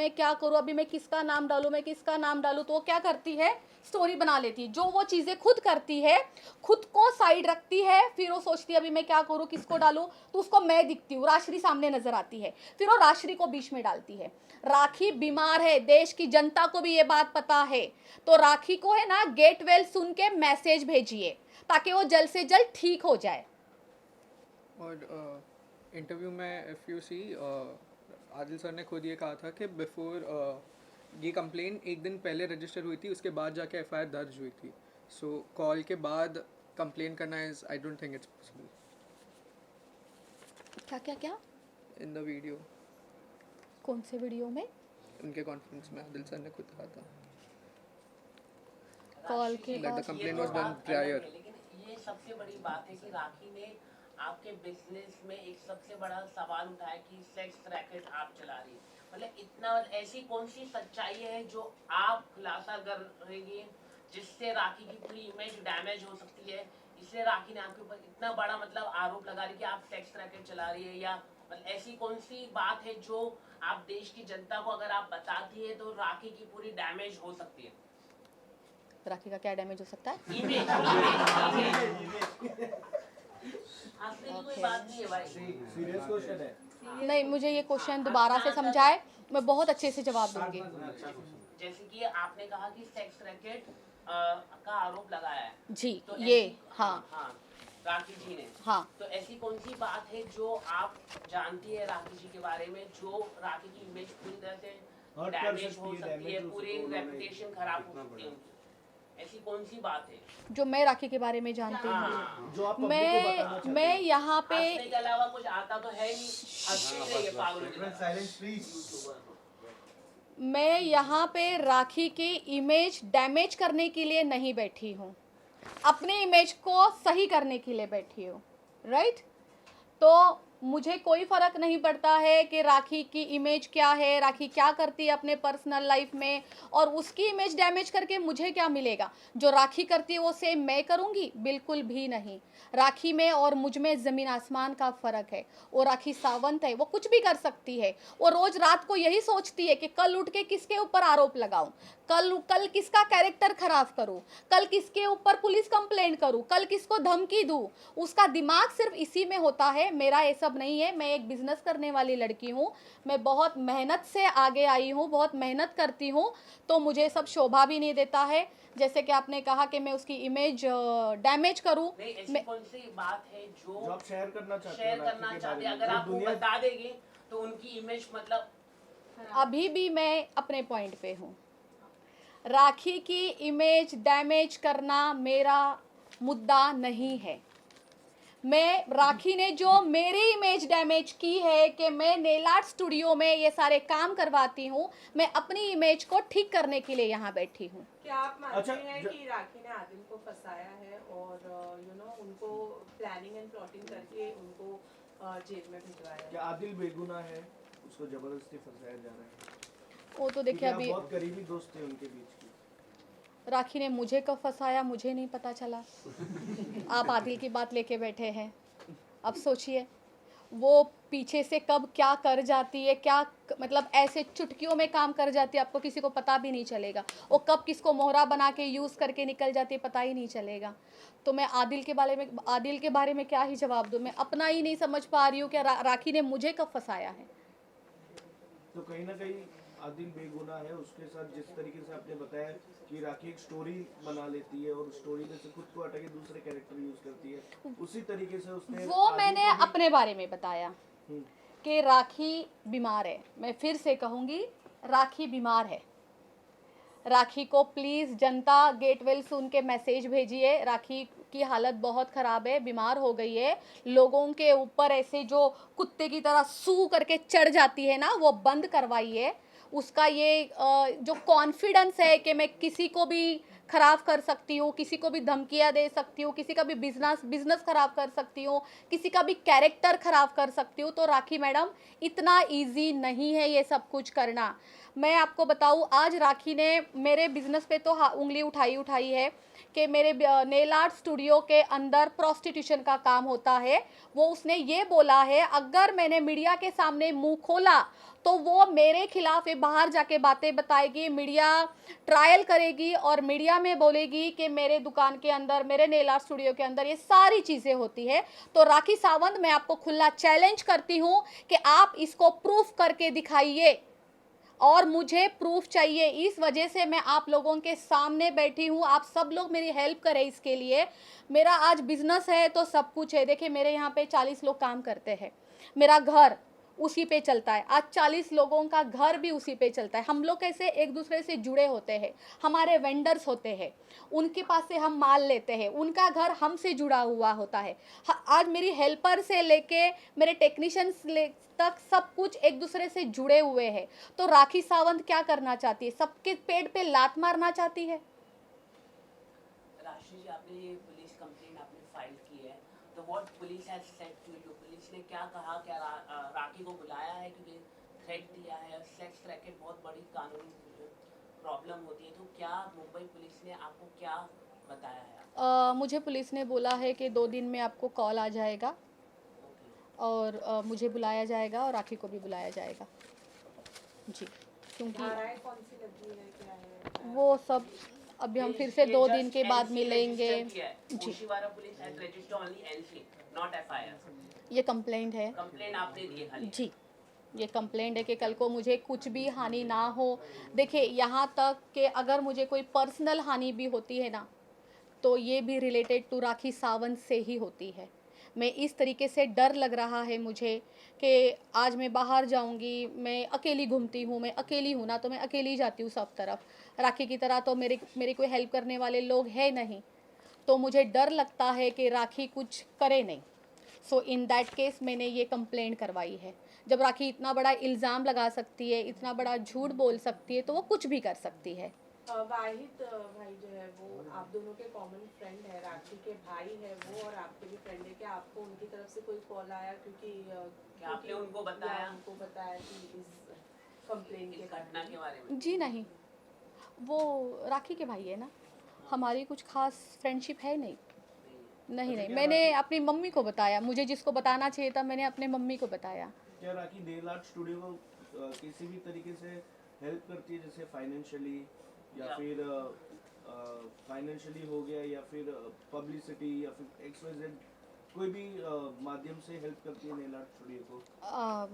मैं किसका नाम डालूं, तो वो क्या करती है, स्टोरी बना लेती है। जो वो चीज़ें खुद करती है, खुद को साइड रखती है, फिर वो सोचती है अभी मैं क्या करूं, किसको डालूं, तो उसको मैं दिखती हूँ, राश्री सामने नजर आती है, फिर वो राश्री को बीच में डालती है। राखी बीमार है, देश की जनता को भी ये बात पता है। तो राखी को है ना, गेट वेल सुन के मैसेज भेजिए ताकि वो जल्द से जल्द ठीक हो जाए। और इंटरव्यू में if you see, Adil sir ने खुद ये कहा था कि बिफोर ये कंप्लेन एक दिन पहले रजिस्टर हुई थी, उसके बाद जाके एफआईआर दर्ज हुई थी। सो कॉल के बाद कंप्लेन करना is, I don't think it's possible. क्या इन द वीडियो, कौन से वीडियो में? उनके कॉन्फ्रेंस में आदिल सर ने खुद कहा था कॉल के that the बाद। complaint ये was तो done बात prior. अलग है, लेकिन ये सबसे बड़ी बात है कि राखी ने आपके बिजनेस में एक सबसे बड़ा सवाल उठाया कि सेक्स रैकेट आप चला रही है। मतलब इतना, ऐसी कौन सी सच्चाई है जो आप खुलासा कर रही है जिससे राखी की पूरी इमेज डैमेज हो सकती है? इसलिए राखी ने आपके ऊपर इतना बड़ा मतलब आरोप लगा रही है कि आप सेक्स रैकेट चला रही है, या मतलब ऐसी कौन सी बात है जो आप देश की जनता को अगर आप बताती है तो राखी की पूरी डैमेज हो सकती है? राखी का क्या डैमेज हो सकता है? इमेज हंसने की कोई बात नहीं है भाई। सीरियस क्वेश्चन है। नहीं, मुझे ये क्वेश्चन दोबारा से समझाए, मैं बहुत अच्छे से जवाब दूंगी। जैसे कि आपने कहा कि सेक्स रैकेट का आरोप लगाया है जी, तो ये हाँ राखी जी ने, हाँ। तो ऐसी कौन सी बात है जो आप जानती है राखी जी के बारे में जो राखी की इमेज पूरी तरह से Hurt कर डैमेज सकती हो है, सकती है, damage हो पूरी सकती है, रेपुटेशन खराब हो सकती है उनकी? ऐसी कौन सी बात है? जो मैं राखी के बारे में जानती हूँ, हाँ, जो आप पब्लिक को बताना चाहते मैं हैं। यहाँ पे हंसने के अलावा कुछ आता तो है नहीं, हंसते ही रहिए पागलों की तरह। Silence please. मैं यहाँ पे राखी की इमेज डैमेज करने के लिए नहीं बैठी हूँ, अपनी इमेज को सही करने के लिए बैठी हूँ, राइट? तो मुझे कोई फ़र्क नहीं पड़ता है कि राखी की इमेज क्या है, राखी क्या करती है अपने पर्सनल लाइफ में, और उसकी इमेज डैमेज करके मुझे क्या मिलेगा? जो राखी करती है वो सेम मैं करूँगी? बिल्कुल भी नहीं। राखी में और मुझ में ज़मीन आसमान का फ़र्क है। वो राखी सावंत है, वो कुछ भी कर सकती है। वो रोज़ रात को यही सोचती है कि कल उठ के किसके ऊपर आरोप लगाऊं, कल किसका कैरेक्टर खराब करूं, कल किसके ऊपर पुलिस कंप्लेंट करूं, कल किसको धमकी दूं। उसका दिमाग सिर्फ इसी में होता है। मेरा ये सब मतलब नहीं है। मैं एक बिजनेस करने वाली लड़की हूँ, मैं बहुत मेहनत से आगे आई हूँ, बहुत मेहनत करती हूँ, तो मुझे सब शोभा भी नहीं देता है। जैसे कि आपने कहा कि मैं उसकी इमेज डैमेज करूँ, नहीं, ऐसी कौन सी बात है जो जो आप शेयर करना चाहते शेयर हो राखी करना के चाहते बारे हैं? में, अगर जो आप वो दुनिया बता देंगे तो उनकी इमेज मतलब अभी भी मैं अपने पॉइंट पे हूँ। राखी की इमेज डैमेज करना मेरा मुद्दा नहीं है। मैं राखी ने जो मेरी इमेज डैमेज की है कि मैं नेल आर्ट स्टूडियो में ये सारे काम करवाती हूँ, मैं अपनी इमेज को ठीक करने के लिए यहाँ बैठी हूँ। क्या आप मानते अच्छा, हैं कि राखी ने आदिल को फंसाया है और उनको प्लानिंग एंड प्लॉटिंग करके उनको जेल में भिजवाया है? क्या आदिल बेगुनाह है, उसको जबरदस्ती फंसाया जा रहा है? वो तो देखिए, क्योंकि आप अभी बहुत करीबी दोस्त थे उनके बीच की। राखी ने मुझे कब फंसाया मुझे नहीं पता चला। आप आदिल की बात लेके बैठे हैं। अब सोचिए वो पीछे से कब क्या कर जाती है, क्या मतलब ऐसे चुटकियों में काम कर जाती है, आपको किसी को पता भी नहीं चलेगा। वो कब किसको मोहरा बना के यूज़ करके निकल जाती है, पता ही नहीं चलेगा। तो मैं आदिल के बारे में क्या ही जवाब दूँ। मैं अपना ही नहीं समझ पा रही हूँ कि राखी ने मुझे कब फंसाया है। तो कहीं ना कहीं आदिल बेगुनाह है। उसके साथ जिस तरीके से आपने बताया कि राखी एक स्टोरी बना लेती है और स्टोरी में से खुद को हटा के दूसरे कैरेक्टर यूज करती है, उसी तरीके से उसने वो आदिल मैंने को भी- अपने बारे में बताया हम्म, कि राखी बीमार है। मैं फिर से कहूँगी, राखी बीमार है। राखी को प्लीज़ जनता गेटवेल सुन के मैसेज भेजिए। राखी की हालत बहुत ख़राब है, बीमार हो गई है। लोगों के ऊपर ऐसे जो कुत्ते की तरह सू करके चढ़ जाती है ना, वो बंद करवाइए। उसका ये जो कॉन्फिडेंस है कि मैं किसी को भी ख़राब कर सकती हूँ, किसी को भी धमकियाँ दे सकती हूँ, किसी का भी बिजनेस ख़राब कर सकती हूँ, किसी का भी कैरेक्टर ख़राब कर सकती हूँ, तो राखी मैडम इतना इजी नहीं है ये सब कुछ करना। मैं आपको बताऊँ, आज राखी ने मेरे बिज़नेस पे तो उंगली उठाई है कि मेरे नेल आर्ट स्टूडियो के अंदर प्रोस्टिट्यूशन का काम होता है। वो उसने ये बोला है, अगर मैंने मीडिया के सामने मुंह खोला तो वो मेरे खिलाफ बाहर जाके बातें बताएगी, मीडिया ट्रायल करेगी और मीडिया में बोलेगी कि मेरे दुकान के अंदर, मेरे नेल आर्ट स्टूडियो के अंदर ये सारी चीज़ें होती है। तो राखी सावंत, मैं आपको खुला चैलेंज करती हूँ कि आप इसको प्रूफ करके दिखाइए, और मुझे प्रूफ चाहिए। इस वजह से मैं आप लोगों के सामने बैठी हूँ। आप सब लोग मेरी हेल्प करें इसके लिए। मेरा आज बिजनेस है तो सब कुछ है। देखिए, मेरे यहाँ पे 40 लोग काम करते हैं, मेरा घर उसी पे चलता है। आज 40 लोगों का घर भी उसी पे चलता है। हम लोग कैसे एक दूसरे से जुड़े होते हैं। हमारे वेंडर्स होते हैं, उनके पास से हम माल लेते हैं, उनका घर हमसे जुड़ा हुआ होता है। आज मेरी हेल्पर से लेके मेरे टेक्नीशियंस तक सब कुछ एक दूसरे से जुड़े हुए हैं। तो राखी सावंत क्या करना चाहती है? सबके पेट पे लात मारना चाहती है। राशि जी, आपने ये पुलिस कंप्लेंट आपने फाइल की है, तो what police has said to you? Police ने क्या कहा? क्या राखी को बुलाया है, क्योंकि थ्रेट दिया है? सेक्स रैकेट बहुत बड़ी कानूनी प्रॉब्लम होती है, तो क्या मुंबई पुलिस ने आपको क्या बताया है? मुझे पुलिस ने बोला है कि 2 दिन में आपको कॉल आ जाएगा और मुझे बुलाया जाएगा और राखी को भी बुलाया जाएगा जी, क्योंकि धाराएं कौन सी लगी है, क्या है? वो सब अभी हम फिर से 2 दिन के बाद मिलेंगे जी। Oshiwara police has registered only NC, not FIR. ये कंप्लेंट है कंप्लेंट आपने दी है खाली? जी, ये कंप्लेंट है कि कल को मुझे कुछ भी हानि ना हो। देखिए, यहाँ तक कि अगर मुझे कोई पर्सनल हानि भी होती है ना, तो ये भी रिलेटेड टू राखी सावंत से ही होती है। मैं इस तरीके से डर लग रहा है मुझे कि आज मैं बाहर जाऊंगी, मैं अकेली घूमती हूँ, मैं अकेली हूँ ना, तो मैं अकेली जाती हूँ सब तरफ। राखी की तरह तो मेरे कोई हेल्प करने वाले लोग हैं नहीं, तो मुझे डर लगता है कि राखी कुछ करे नहीं। सो इन दैट केस मैंने ये कंप्लेंट करवाई है। जब राखी इतना बड़ा इल्ज़ाम लगा सकती है, इतना बड़ा झूठ बोल सकती है, तो वो कुछ भी कर सकती है। वाहिद भाई जो है वो आप दोनों के कॉमन फ्रेंड है, राखी के भाई है वो और आपके भी फ्रेंड है। क्या आपको उनकी तरफ से कोई कॉल आया? क्योंकि आपने उनको बताया कि इस कंप्लेंट के घटना के बारे में? जी नहीं, वो राखी के भाई है ना, हमारी कुछ खास फ्रेंडशिप है नहीं। नहीं, मैंने अपनी मम्मी को बताया। मुझे जिसको बताना चाहिए था मैंने अपने मम्मी को बताया। क्या राखी नेल आर्ट स्टूडियो को किसी भी तरीके से हेल्प करती है, जैसे फाइनेंशियली या फिर फाइनेंशियली हो गया, या फिर पब्लिसिटी, या फिर XYZ कोई भी माध्यम से हेल्प करती है नेल आर्ट स्टूडियो को?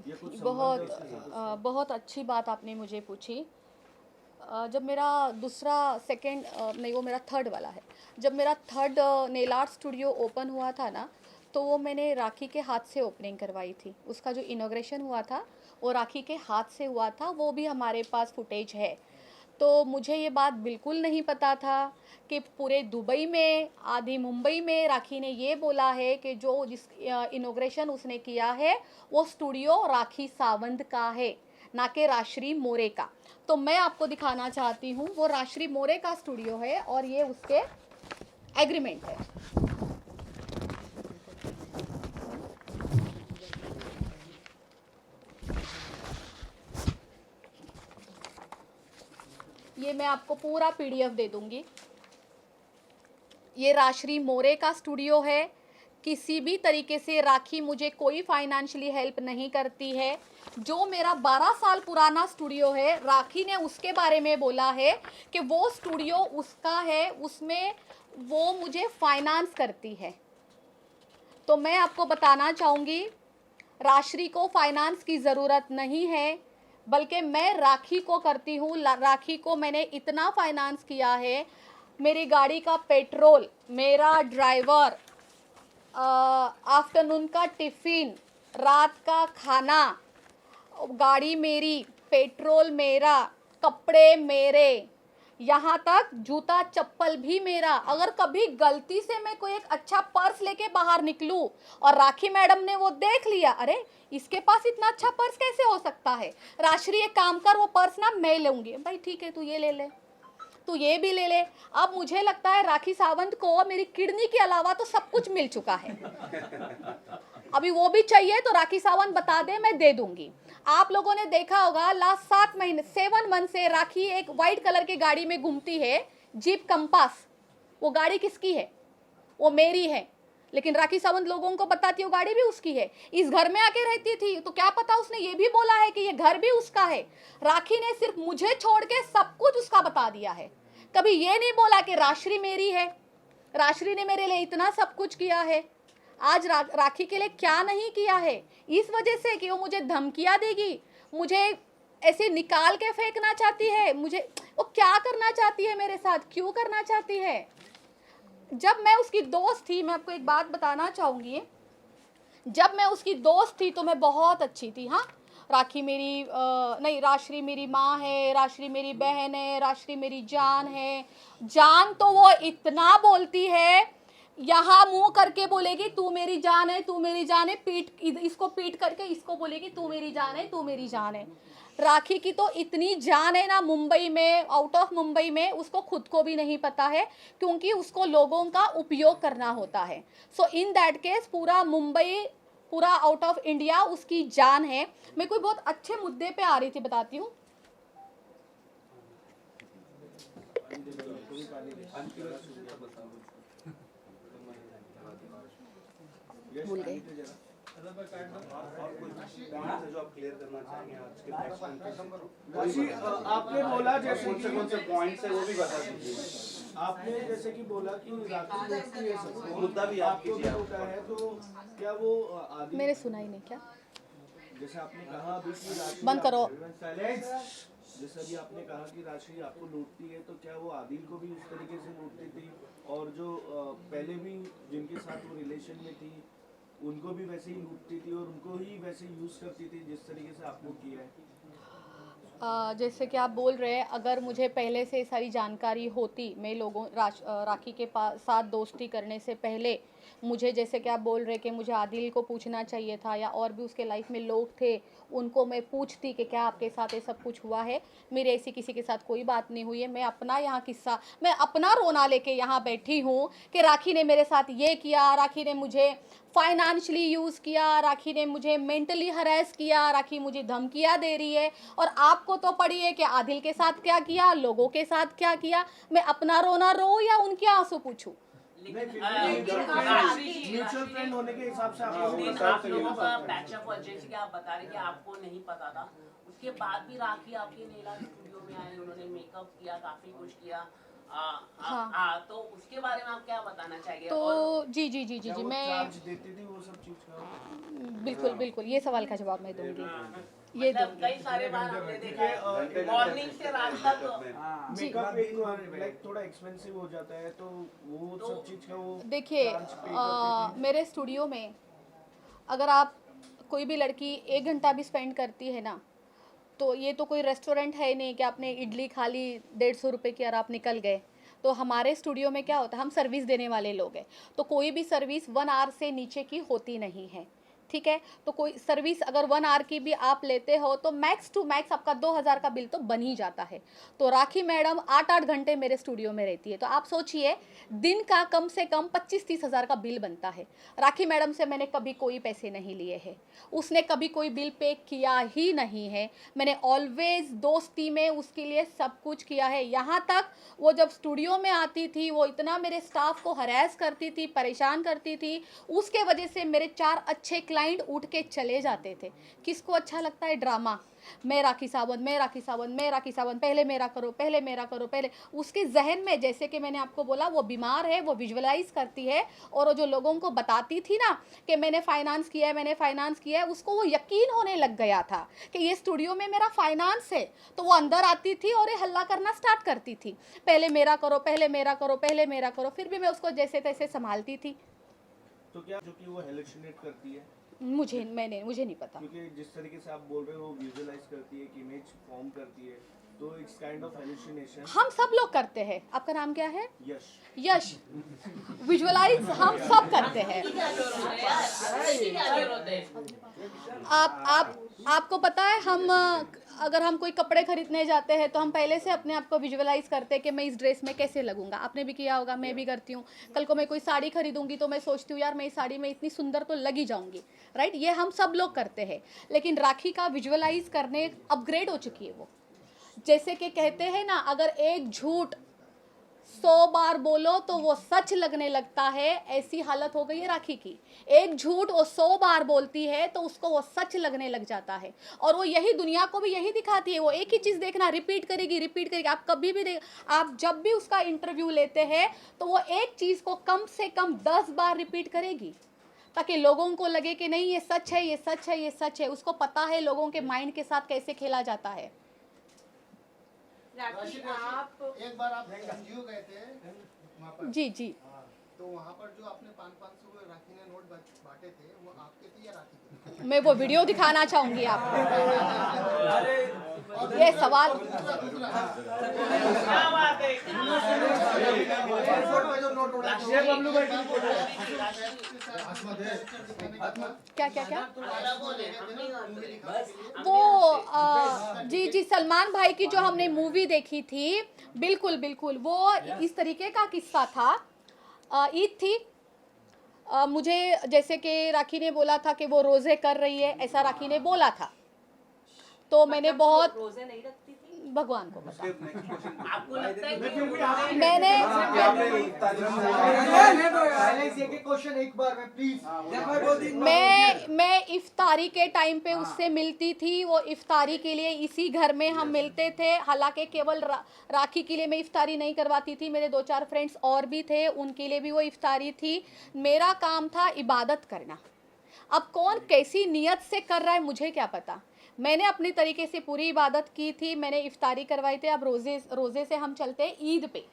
या कुछ संबंध है बहुत उसके साथ उसका? बहुत अच्छी बात आपने मुझे पूछी। जब मेरा दूसरा सेकंड नहीं, वो मेरा थर्ड वाला है, जब मेरा third nail art studio open हुआ था ना, तो वो मैंने राखी के हाथ से ओपनिंग करवाई थी। उसका जो इनॉग्रेशन हुआ था वो राखी के हाथ से हुआ था, वो भी हमारे पास फुटेज है। तो मुझे ये बात बिल्कुल नहीं पता था कि पूरे दुबई में, आधी मुंबई में राखी ने ये बोला है कि जो जिस इनॉग्रेशन उसने किया है वो स्टूडियो राखी सावंत का है, ना कि राजश्री मोरे का। तो मैं आपको दिखाना चाहती हूँ, वो राजश्री मोरे का स्टूडियो है और ये उसके एग्रीमेंट है। ये मैं आपको पूरा पीडीएफ दे दूंगी। ये राजश्री मोरे का स्टूडियो है। किसी भी तरीके से राखी मुझे कोई फाइनेंशियली हेल्प नहीं करती है। जो मेरा 12 साल पुराना स्टूडियो है, राखी ने उसके बारे में बोला है कि वो स्टूडियो उसका है, उसमें वो मुझे फाइनेंस करती है। तो मैं आपको बताना चाहूँगी, राजश्री को फाइनेंस की ज़रूरत नहीं है, बल्कि मैं राखी को करती हूँ। राखी को मैंने इतना फाइनेंस किया है, मेरी गाड़ी का पेट्रोल, मेरा ड्राइवर, आफ्टरनून का टिफ़िन, रात का खाना, गाड़ी मेरी, पेट्रोल मेरा, कपड़े मेरे, यहाँ तक जूता चप्पल भी मेरा। अगर कभी गलती से मैं कोई एक अच्छा पर्स लेके बाहर निकलूं और राखी मैडम ने वो देख लिया, अरे इसके पास इतना अच्छा पर्स कैसे हो सकता है, राजश्री एक काम कर, वो पर्स ना मैं लूँगी। भाई ठीक है, तू ये ले ले, तू ये भी ले ले। अब मुझे लगता है राखी सावंत को मेरी किडनी के अलावा तो सब कुछ मिल चुका है। अभी वो भी चाहिए तो राखी सावंत बता दे, मैं दे दूंगी। आप लोगों ने देखा होगा लास्ट 7 महीने 7 मंथ से राखी एक वाइट कलर की गाड़ी में घूमती है, जीप कंपास। वो गाड़ी किसकी है? वो मेरी है, लेकिन राखी सावंत लोगों को बताती है वो गाड़ी भी उसकी है। इस घर में आके रहती थी तो क्या पता उसने ये भी बोला है कि ये घर भी उसका है। राखी ने सिर्फ मुझे छोड़ के सब कुछ उसका बता दिया है। कभी ये नहीं बोला कि राजश्री मेरी है, राजश्री ने मेरे लिए इतना सब कुछ किया है। आज राखी के लिए क्या नहीं किया है, इस वजह से कि वो मुझे धमकियाँ देगी, मुझे ऐसे निकाल के फेंकना चाहती है, मुझे वो क्या करना चाहती है मेरे साथ, क्यों करना चाहती है। जब मैं उसकी दोस्त थी, मैं आपको एक बात बताना चाहूँगी, जब मैं उसकी दोस्त थी तो मैं बहुत अच्छी थी। हाँ, राखी मेरी नहीं, राजश्री मेरी माँ है, राजश्री मेरी बहन है, राजश्री मेरी जान है। जान तो वो इतना बोलती है, यहाँ मुंह करके बोलेगी तू मेरी जान है, तू मेरी जान है, इसको पीट करके इसको बोलेगी तू मेरी जान है, तू मेरी जान है। राखी की तो इतनी जान है ना, मुंबई में, आउट ऑफ मुंबई में, उसको खुद को भी नहीं पता है, क्योंकि उसको लोगों का उपयोग करना होता है। सो इन दैट केस पूरा मुंबई, पूरा आउट ऑफ इंडिया उसकी जान है। मैं कोई बहुत अच्छे मुद्दे पे आ रही थी, बताती हूँ। भूल गई। जो आप क्लियर करना चाहेंगे आज के आपने बोला जैसे कौन से पॉइंट्स है वो भी बता दीजिए। आपने जैसे कि बोला कि राखी लूटती है सबको, मुद्दा भी आप आपको भी कीजिए। लूटा है, तो क्या वो आदि, मैंने सुना ही नहीं, क्या जैसे आपने कहा अभी कि राशि बंद करो। जैसे अभी आपने कहा कि राशि आपको लूटती है, तो क्या वो आदिल को भी उस तरीके से लूटती थी, और जो पहले भी जिनके साथ वो रिलेशन में थी उनको भी वैसे ही लूटती थी और उनको ही वैसे यूज करती थी जिस तरीके से आपको किया है? जैसे कि आप बोल रहे हैं, अगर मुझे पहले से सारी जानकारी होती, मैं लोगों राखी के साथ दोस्ती करने से पहले मुझे, जैसे कि आप बोल रहे कि मुझे आदिल को पूछना चाहिए था, या और भी उसके लाइफ में लोग थे उनको मैं पूछती कि क्या आपके साथ ये सब कुछ हुआ है। मेरे ऐसी किसी के साथ कोई बात नहीं हुई है। मैं अपना यहाँ किस्सा, मैं अपना रोना लेके यहाँ बैठी हूँ कि राखी ने मेरे साथ ये किया, राखी ने मुझे फाइनेंशियली यूज़ किया, राखी ने मुझे मेंटली हरेस किया, राखी मुझे धमकियाँ दे रही है। और आपको तो पड़ी है कि आदिल के साथ क्या किया, लोगों के साथ क्या किया। मैं अपना रोना रो या उनके आंसू पूछूं? म्यूचुअल फ्रेंड होने के हिसाब से आप लोगों का पैचअप और जैसे कि आप बता रहे कि आपको नहीं पता था, उसके बाद भी राखी आपके नेल आर्ट स्टूडियो में आए, उन्होंने मेकअप किया, काफी कुछ किया, हाँ, तो उसके बारे में आप क्या बताना चाहेंगे? तो और जी जी जी जी क्या जी वो मैं चार्ज देती थी वो सब चीज का? बिल्कुल बिल्कुल ये सवाल का जवाब मैं दूंगी, ये मतलब दूंगी। कई सारे बार हमने देखा है मॉर्निंग से रात तक जी मेकअप एक लाइक थोड़ा एक्सपेंसिव हो जाता है, तो वो सब चीज का वो देखिए चार्ज पे करती थी। मेरे स्टूडियो में अगर आप कोई भी लड़की 1 घंटा भी स्पेंड करती है ना, तो ये तो कोई रेस्टोरेंट है ही नहीं कि आपने इडली खा ली 150 रुपये की और आप निकल गए। तो हमारे स्टूडियो में क्या होता है, हम सर्विस देने वाले लोग हैं, तो कोई भी सर्विस 1 आवर से नीचे की होती नहीं है, ठीक है। तो कोई सर्विस अगर 1 आवर की भी आप लेते हो तो मैक्स टू मैक्स आपका 2000 का बिल तो बन ही जाता है। तो राखी मैडम 8-8 घंटे मेरे स्टूडियो में रहती है, तो आप सोचिए दिन का कम से कम 25-30 हज़ार का बिल बनता है। राखी मैडम से मैंने कभी कोई पैसे नहीं लिए हैं, उसने कभी कोई बिल पे किया ही नहीं है। मैंने ऑलवेज दोस्ती में उसके लिए सब कुछ किया है। यहाँ तक वो जब स्टूडियो में आती थी वो इतना मेरे स्टाफ को हरास करती थी, परेशान करती थी, उसके वजह से मेरे 4 अच्छे क्लाइंट उठ के चले जाते थे। किसको अच्छा लगता है ड्रामा? मैं राखी सावंत, मैं राखी सावंत, मैं राखी सावंत, पहले मेरा करो, पहले मेरा करो, पहले। उसके जहन में, जैसे कि मैंने आपको बोला, वो बीमार है, वो विजुअलाइज करती है, और वो जो लोगों को बताती थी ना कि मैंने फाइनेंस किया है, मैंने फाइनेंस किया है, उसको वो यकीन होने लग गया था कि ये स्टूडियो में मेरा फाइनेंस है। तो वो अंदर आती थी और ये हल्ला करना स्टार्ट करती थी, पहले मेरा करो, पहले मेरा करो, पहले मेरा करो। फिर भी मैं उसको जैसे तैसे संभालती थी। तो क्या जो कि वो हेलुसिनेट करती है? मुझे नहीं पता। क्योंकि जिस तरीके से आप बोल रहे हो वो विजुअलाइज करती है, एक इमेज फॉर्म करती है, तो इट्स काइंड ऑफ हेलुसिनेशन। हम सब लोग करते हैं। आपका नाम क्या है? यश। यश। विजुअलाइज हम सब करते हैं। आपको पता है, हम अगर हम कोई कपड़े खरीदने जाते हैं तो हम पहले से अपने आप को विजुअलाइज करते हैं कि मैं इस ड्रेस में कैसे लगूंगा। आपने भी किया होगा, मैं भी करती हूँ। कल को मैं कोई साड़ी खरीदूंगी तो मैं सोचती हूँ यार मैं इस साड़ी में इतनी सुंदर तो लगी जाऊंगी, राइट? ये हम सब लोग करते हैं। लेकिन राखी का विजुअलाइज करने अपग्रेड हो चुकी है वो। जैसे कि कहते हैं ना, अगर एक झूठ 100 बार बोलो तो वो सच लगने लगता है, ऐसी हालत हो गई है राखी की। एक झूठ वो 100 बार बोलती है तो उसको वो सच लगने लग जाता है, और वो यही दुनिया को भी यही दिखाती है। वो एक ही चीज़ देखना, रिपीट करेगी, रिपीट करेगी। आप कभी भी आप जब भी उसका इंटरव्यू लेते हैं तो वो एक चीज़ को कम से कम 10 बार रिपीट करेगी, ताकि लोगों को लगे कि नहीं ये सच है, ये सच है, ये सच है। उसको पता है लोगों के माइंड के साथ कैसे खेला जाता है। राखी, आप एक बार आप एनजीओ गए थे वहाँ पर, जी जी। तो वहाँ पर जो आपने 500 राखी ने नोट बांटे थे वो आपके थे या राखी के? मैं वो वीडियो दिखाना चाहूंगी आपको। ये सवाल क्या बात है? एयरपोर्ट में जो नोट उड़ा क्या क्या क्या था वो जी जी, सलमान भाई की जो हमने मूवी देखी थी, बिल्कुल बिल्कुल वो इस तरीके का किस्सा था। ईद थी, मुझे जैसे कि राखी ने बोला था कि वो रोज़े कर रही है, ऐसा राखी ने बोला था। तो मैंने बहुत, रोजे नहीं रखती थी? भगवान को पता। आपको लगता है कि मैंने क्वेश्चन एक बार में प्लीज। मैं इफ्तारी के टाइम पे उससे मिलती थी। वो इफ्तारी के लिए इसी घर में हम मिलते थे। हालांकि केवल राखी के लिए मैं इफ्तारी नहीं करवाती थी, मेरे 2-4 फ्रेंड्स और भी थे, उनके लिए भी वो इफ्तारी थी। मेरा काम था इबादत करना। अब कौन कैसी नीयत से कर रहा है मुझे क्या पता। मैंने अपनी तरीके से पूरी इबादत की थी, मैंने इफ्तारी करवाई थी। अब रोज़े से हम चलते हैं ईद पे।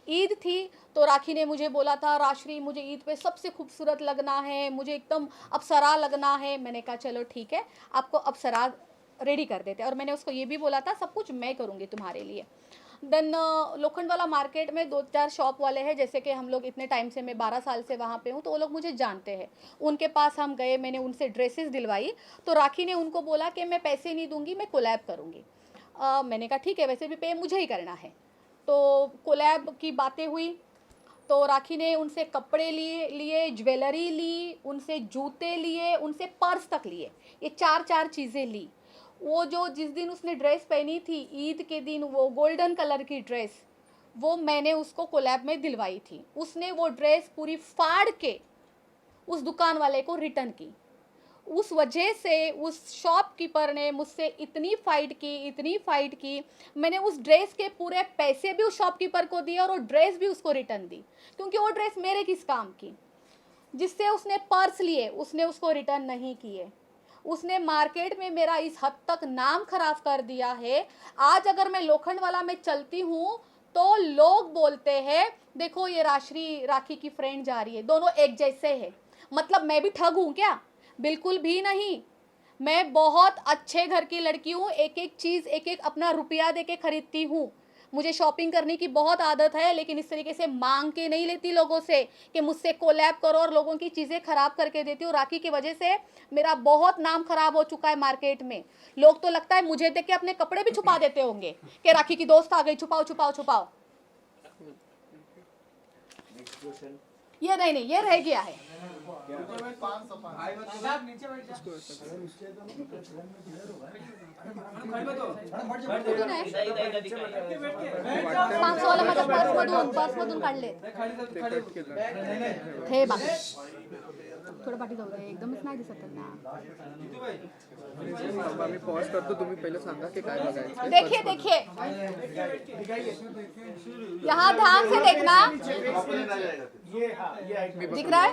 ईद थी तो राखी ने मुझे बोला था, राश्री मुझे ईद पे सबसे खूबसूरत लगना है, मुझे एकदम अप्सरा लगना है। मैंने कहा चलो ठीक है, आपको अप्सरा रेडी कर देते। और मैंने उसको ये भी बोला था सब कुछ मैं करूँगी तुम्हारे लिए। देन लोखंड वाला मार्केट में 2-4 शॉप वाले हैं, जैसे कि हम लोग इतने टाइम से, मैं 12 साल से वहाँ पे हूँ, तो वो लोग मुझे जानते हैं। उनके पास हम गए, मैंने उनसे ड्रेसेस दिलवाई। तो राखी ने उनको बोला कि मैं पैसे नहीं दूंगी, मैं कोलैब करूँगी। मैंने कहा ठीक है, वैसे भी पे मुझे ही करना है। तो कोलैब की बातें हुई, तो राखी ने उनसे कपड़े लिए, ज्वेलरी ली, उनसे जूते लिए, उनसे पर्स तक लिए। ये 4 चीज़ें ली। वो जो जिस दिन उसने ड्रेस पहनी थी ईद के दिन, वो गोल्डन कलर की ड्रेस, वो मैंने उसको कोलैब में दिलवाई थी। उसने वो ड्रेस पूरी फाड़ के उस दुकान वाले को रिटर्न की। उस वजह से उस शॉपकीपर ने मुझसे इतनी फ़ाइट की, मैंने उस ड्रेस के पूरे पैसे भी उस शॉपकीपर को दिए और वो ड्रेस भी उसको रिटर्न दी, क्योंकि वो ड्रेस मेरे किस काम की। जिससे उसने पर्स लिए, उसने उसको रिटर्न नहीं किए। उसने मार्केट में मेरा इस हद तक नाम खराब कर दिया है। आज अगर मैं लोखंडवाला में चलती हूँ तो लोग बोलते हैं देखो ये राखी की फ्रेंड जा रही है, दोनों एक जैसे हैं। मतलब मैं भी ठग हूँ क्या? बिल्कुल भी नहीं। मैं बहुत अच्छे घर की लड़की हूँ, एक एक चीज़ एक एक अपना रुपया दे के खरीदती हूँ। मुझे शॉपिंग करने की बहुत आदत है, लेकिन इस तरीके से मांग के नहीं लेती लोगों से कि मुझसे कोलैब करो और लोगों की चीज़ें ख़राब करके देती हूँ। राखी की वजह से मेरा बहुत नाम खराब हो चुका है मार्केट में। लोग तो लगता है मुझे देख के अपने कपड़े भी छुपा देते होंगे कि राखी की दोस्त आ गई, छुपाओ छुपाओ छुपाओ। ये नहीं, ये रह गया है। आप नीचे बैठ जाओ। पाच वाला माझ्या पर्समधून काढले हे बघ, थोडं पाठी जाऊ दे, एकदमच नाही दिसत ना। आम्ही पॉज करतो, तुम्ही पहिले सांगा की काय बघायचं। देखिए यहाँ ध्यान से देखना, दिख रहा है?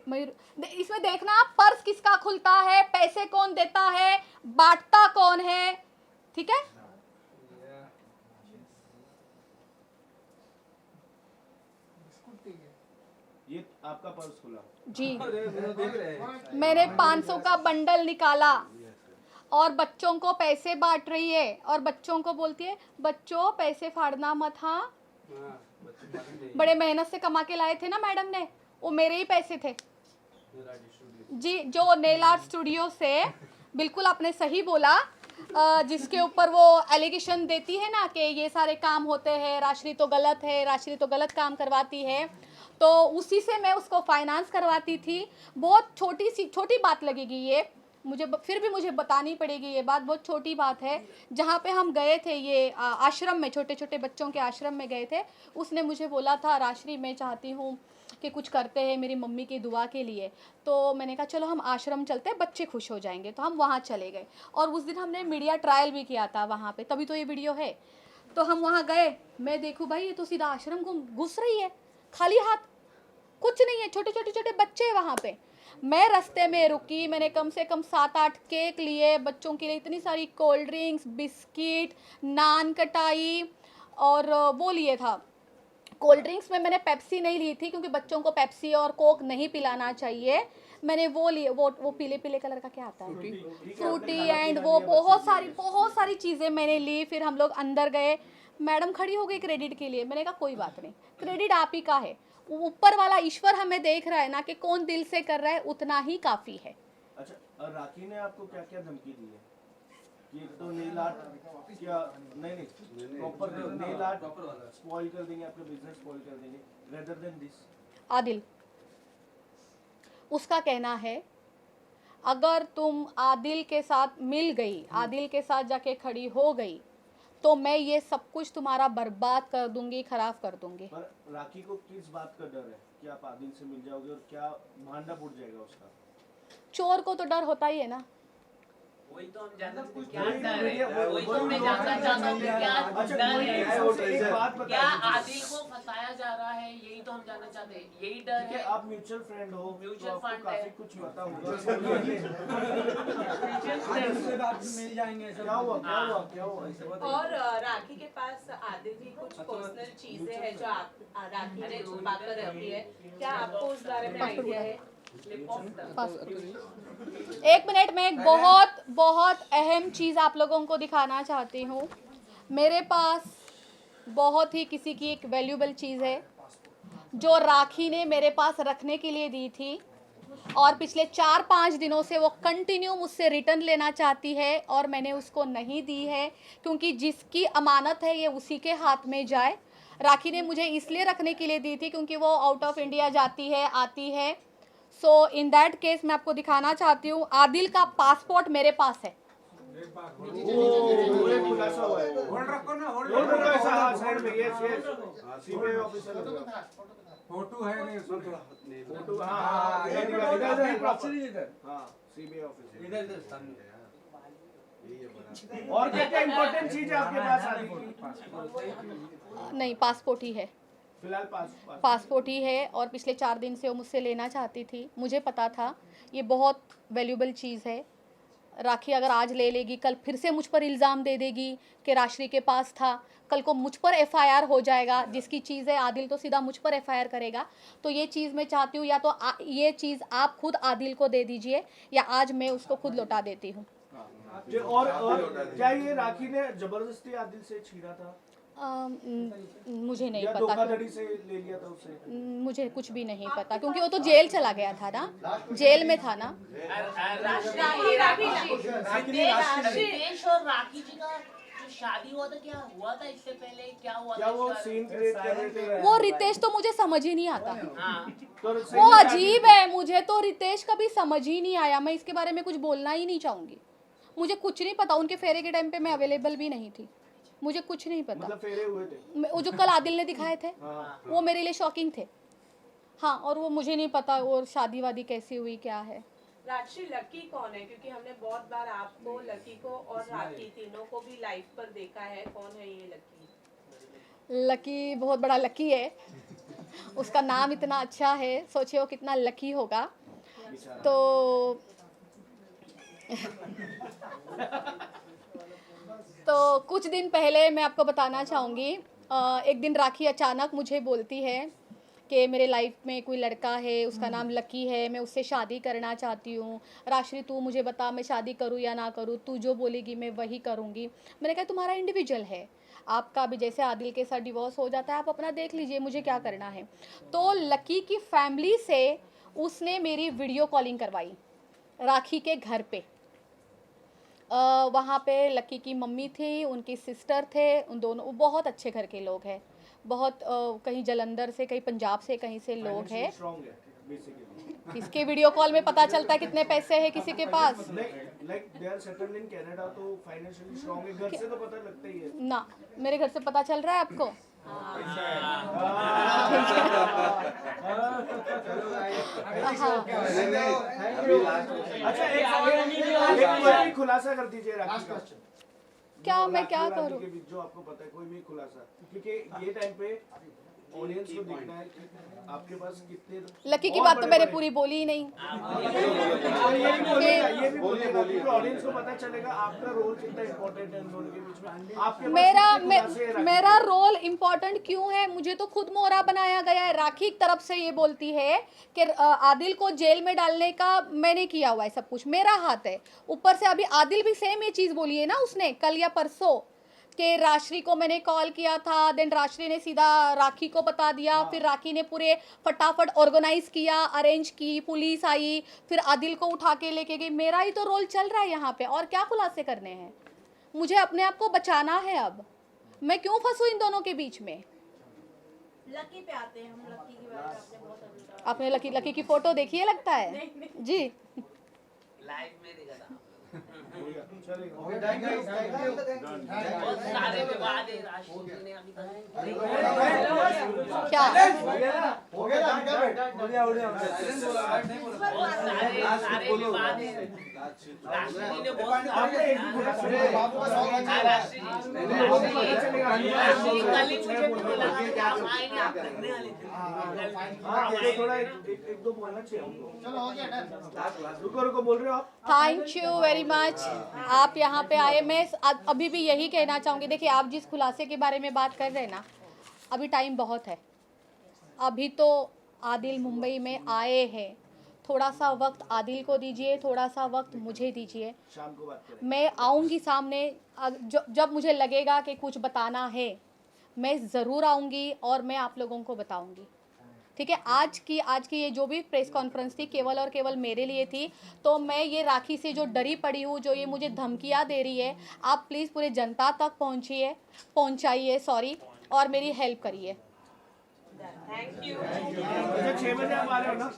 मयूर, इसमें देखना पर्स किसका खुलता है, पैसे कौन देता है, बांटता कौन है, ठीक है? ये आपका पर्स खुला जी, मैंने 500 का बंडल निकाला और बच्चों को पैसे बांट रही है और बच्चों को बोलती है बच्चों पैसे फाड़ना मत। हाँ, बड़े मेहनत से कमा के लाए थे ना मैडम ने, वो मेरे ही पैसे थे जी। जो नेल आर्ट स्टूडियो से, बिल्कुल आपने सही बोला, जिसके ऊपर वो एलिगेशन देती है ना कि ये सारे काम होते हैं, राशि तो गलत है, राशि तो गलत काम करवाती है, तो उसी से मैं उसको फाइनेंस करवाती थी। बहुत छोटी बात लगेगी ये मुझे, फिर भी मुझे बतानी पड़ेगी ये बात, बहुत छोटी बात है। जहाँ पे हम गए थे, ये आश्रम में, छोटे छोटे बच्चों के आश्रम में गए थे, उसने मुझे बोला था राशि मैं चाहती हूँ कि कुछ करते हैं मेरी मम्मी की दुआ के लिए। तो मैंने कहा चलो हम आश्रम चलते हैं, बच्चे खुश हो जाएंगे। तो हम वहाँ चले गए और उस दिन हमने मीडिया ट्रायल भी किया था वहाँ पे, तभी तो ये वीडियो है। तो हम वहाँ गए, मैं देखूँ भाई ये तो सीधा आश्रम को घुस रही है, खाली हाथ, कुछ नहीं है, छोटे बच्चे हैं वहाँ पे। मैं रास्ते में रुकी, मैंने कम से कम 7-8 केक लिए बच्चों के लिए, इतनी सारी कोल्ड ड्रिंक्स, बिस्किट, नान कटाई और वो लिए था। कोल्ड ड्रिंक्स में मैंने पेप्सी नहीं ली थी क्योंकि बच्चों को पेप्सी और कोक नहीं पिलाना चाहिए। मैंने वो लिए, वो पीले कलर का क्या आता है, फ्रूटी एंड वो बहुत सारी चीज़ें मैंने ली। फिर हम लोग अंदर गए, मैडम खड़ी हो गई क्रेडिट के लिए। मैंने कहा कोई बात नहीं, क्रेडिट आप ही का है, ऊपर वाला ईश्वर हमें देख रहा है ना कि कौन दिल से कर रहा है, उतना ही काफ़ी है। अच्छा, और राखी ने आपको क्या क्या धमकी दी है? ये तो नेल आर्ट क्या नहीं प्रॉपर नेल आर्ट स्पॉइल कर देंगे, आपका बिजनेस स्पॉइल कर देंगे, रेदर देन दिस। आदिल, उसका कहना है अगर तुम आदिल के साथ मिल गई, आदिल के साथ जाके खड़ी हो गई, तो मैं ये सब कुछ तुम्हारा बर्बाद कर दूंगी, खराब कर दूंगी। पर राखी को किस बात का डर है कि आप आदिल से मिल जाओगे और क्या भांडा फूट जाएगा उसका? चोर को तो डर होता ही है ना। वही तो हम जानना चाहते हैं, क्या डर है, वही तो मैं जानना चाहता हूँ कि क्या डर है, क्या आदिल को फंसाया जा रहा है, यही तो हम जानना चाहते हैं, यही डर है। आप म्यूचुअल फ्रेंड हो, म्यूचुअल तो फंड काफी है, कुछ पता होगा। मिल जाएंगे सब। क्या हुआ? और राखी के पास आदिल की कुछ पर्सनल चीजें हैं जो राखी ने छुपा कर रखी है, क्या आपको उस बारे में आइडिया है? एक मिनट में एक बहुत अहम चीज़ आप लोगों को दिखाना चाहती हूँ। मेरे पास बहुत ही किसी की एक वैल्यूबल चीज़ है जो राखी ने मेरे पास रखने के लिए दी थी और पिछले 4-5 दिनों से वो कंटिन्यू मुझसे रिटर्न लेना चाहती है और मैंने उसको नहीं दी है, क्योंकि जिसकी अमानत है ये उसी के हाथ में जाए। राखी ने मुझे इसलिए रखने के लिए दी थी क्योंकि वो आउट ऑफ इंडिया जाती है, आती है। सो इन दैट केस मैं आपको दिखाना चाहती हूँ, आदिल का पासपोर्ट मेरे पास है। फोटो है नहीं उसमें थोड़ा नहीं फोटो हाँ इधर हाँ सीबीआई ऑफिस इधर इधर सामने और क्या क्या इम्पोर्टेंट चीज है आपके पास आने की? नहीं, पासपोर्ट ही है, फिलहाल पासपोर्ट ही है। और पिछले 4 दिन से वो मुझसे लेना चाहती थी। मुझे पता था ये बहुत वैल्यूबल चीज़ है। राखी अगर आज ले लेगी, कल फिर से मुझ पर इल्ज़ाम दे देगी कि राशि के पास था, कल को मुझ पर एफआईआर हो जाएगा। जिसकी चीज़ है आदिल तो सीधा मुझ पर एफआईआर करेगा। तो ये चीज़ मैं चाहती हूँ या तो ये चीज़ आप खुद आदिल को दे दीजिए या आज मैं उसको खुद लौटा देती हूँ। और क्या ये राखी ने जबरदस्ती आदिल से छीना था मुझे नहीं या पता, धोखाधड़ी से ले लिया था उससे? मुझे कुछ भी नहीं पता क्योंकि वो तो जेल चला गया था ना, जेल में था ना। रितेश और राखी जी का जो शादी हुआ था, क्या हुआ था इससे पहले, क्या हुआ क्या था? वो सीन क्रिएट कर रहे थे? वो रितेश तो मुझे समझ ही नहीं आता, हाँ, तो वो अजीब है। मुझे तो रितेश कभी समझ ही नहीं आया। मैं इसके बारे में कुछ बोलना ही नहीं चाहूँगी। मुझे कुछ नहीं पता। उनके फेरे के टाइम पे मैं अवेलेबल भी नहीं थी, मुझे कुछ नहीं पता। मतलब फेरे हुए थे वो जो कल आदिल ने दिखाए थे हाँ। वो मेरे लिए शॉकिंग थे। हाँ, और वो मुझे नहीं पता और शादी वादी कैसी हुई क्या है। राजश्री, लकी कौन है? क्योंकि हमने बहुत बार आपको, लकी को और राखी तीनों को भी लाइव पर देखा है। कौन है ये लकी? लकी बहुत बड़ा लकी है। उसका नाम इतना अच्छा है, सोचिए वो कितना लकी होगा। तो तो कुछ दिन पहले मैं आपको बताना चाहूँगी, एक दिन राखी अचानक मुझे बोलती है कि मेरे लाइफ में कोई लड़का है, उसका नाम लकी है, मैं उससे शादी करना चाहती हूँ। राशि तू मुझे बता मैं शादी करूँ या ना करूँ, तू जो बोलेगी मैं वही करूँगी। मैंने कहा तुम्हारा इंडिविजुअल है, आपका भी जैसे आदिल के साथ डिवोर्स हो जाता है, आप अपना देख लीजिए, मुझे क्या करना है। तो लकी की फैमिली से उसने मेरी वीडियो कॉलिंग करवाई राखी के घर पे। वहाँ पे लकी की मम्मी थी, उनकी सिस्टर थे, उन दोनों, वो बहुत अच्छे घर के लोग हैं, बहुत कहीं जलंधर से, कहीं पंजाब से, कहीं से लोग हैं। किसके वीडियो कॉल में पता चलता है कितने पैसे हैं किसी के पास? Like they are settled in Canada, तो फाइनेंशियली स्ट्रांग है। घर से तो पता लगता ही है ना। मेरे घर से पता चल रहा है आपको? अच्छा, एक खुलासा कर दीजिए राखी का। क्या मैं क्या करूं? जो आपको पता है कोई भी खुलासा, क्योंकि ये टाइम पे ऑडियंस को दिखना है कि आपके पास कितने। लकी की बात तो मैंने पूरी बोली ही नहीं। ये भी बोलेगा क्योंकि ऑडियंस को पता चलेगा आपका रोल कितना इम्पोर्टेंट है इन दोनों के बीच में। आपके मेरा रोल इम्पोर्टेंट क्यों है? मुझे तो खुद मोहरा बनाया गया है। राखी की तरफ से ये बोलती है कि आदिल को जेल में डालने का मैंने किया हुआ है, सब कुछ मेरा हाथ है। ऊपर से अभी आदिल भी सेम ये चीज़ बोली है ना उसने, कल या परसों, कि राशि को मैंने कॉल किया था, देन राशि ने सीधा राखी को बता दिया, फिर राखी ने पूरे फटाफट ऑर्गेनाइज किया, अरेंज की, पुलिस आई, फिर आदिल को उठा के लेके गई। मेरा ही तो रोल चल रहा है यहाँ पे, और क्या खुलासे करने हैं? मुझे अपने आप को बचाना है। अब मैं क्यों फंसूँ इन दोनों के बीच में? लकी पे आते हैं हम। लकी के बारे में आपने बहुत अभी आपने लकी की फोटो देखी है लगता है जी? लाइव में देखा था। बहुत सारे विवाद है राशि जी ने अभी तक। क्या हो गया ना, क्या बेटा? सारे विवाद है। राशि जी ने बहुत थोड़ा एक दो बोलना चाहिए हमको। चलो हो गया डन। रुको बोल रहे हो आप? थैंक यू वेरी मच, आप यहाँ पे आए। मैं अभी भी यही कहना चाहूँगी, देखिए आप जिस खुलासे के बारे में बात कर रहे हैं ना, अभी टाइम बहुत है। अभी तो आदिल मुंबई में आए हैं, थोड़ा सा वक्त आदिल को दीजिए, थोड़ा सा वक्त मुझे दीजिए। शाम को बात करें। मैं आऊँगी सामने, जब मुझे लगेगा कि कुछ बताना है मैं ज़रूर आऊँगी और मैं आप लोगों को बताऊँगी, ठीक है? आज की ये जो भी प्रेस कॉन्फ्रेंस थी केवल और केवल मेरे लिए थी। तो मैं ये राखी से जो डरी पड़ी हूँ, जो ये मुझे धमकियाँ दे रही है, आप प्लीज़ पूरे जनता तक पहुँचाइए और मेरी हेल्प करिए। Thank you. 6 बजे आप आ रहे हो ना?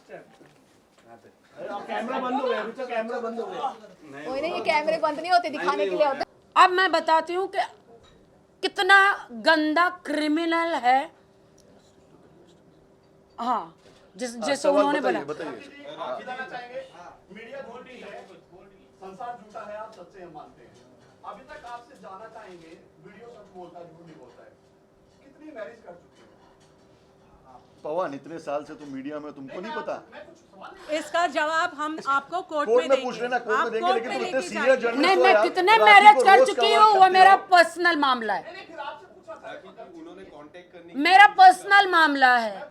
कैमरा बंद हो गया, अभी तो कैमरा बंद हो गया। कोई नहीं, ये कैमरे बंद नहीं होते, दिखाने के लिए होते। अब मैं बताती हूँ कि कितना गंदा क्रिमिनल है हाँ जैसे उन्होंने बोला। राखी देना चाहेंगे। मीडिया झूठी है, संसार झूठा है, आप सच्चे हम मानते हैं। अभी तक आपसे जानना चाहेंगे, वीडियो सच बोलता है, झूठ नहीं बोलता है, कितनी मैरिज कर चुके हैं? पवन, इतने साल से तुम मीडिया में, तुमको नहीं पता? इसका जवाब हम आपको कोर्ट में कोर्ट में देंगे। पूछ लेना, कोर्ट में देंगे, कोर्ट लेकिन में तुम इतने लेके सीनियर जाएंगे। जर्नलिस्ट नहीं, हो मैं यार, कितने राखी मैरिज को कर रोज चुकी कवर हूँ, वो करते मेरा हो। पर्सनल मामला है, उन्होंने कांटेक्ट करने मेरा पर्सनल मामला है।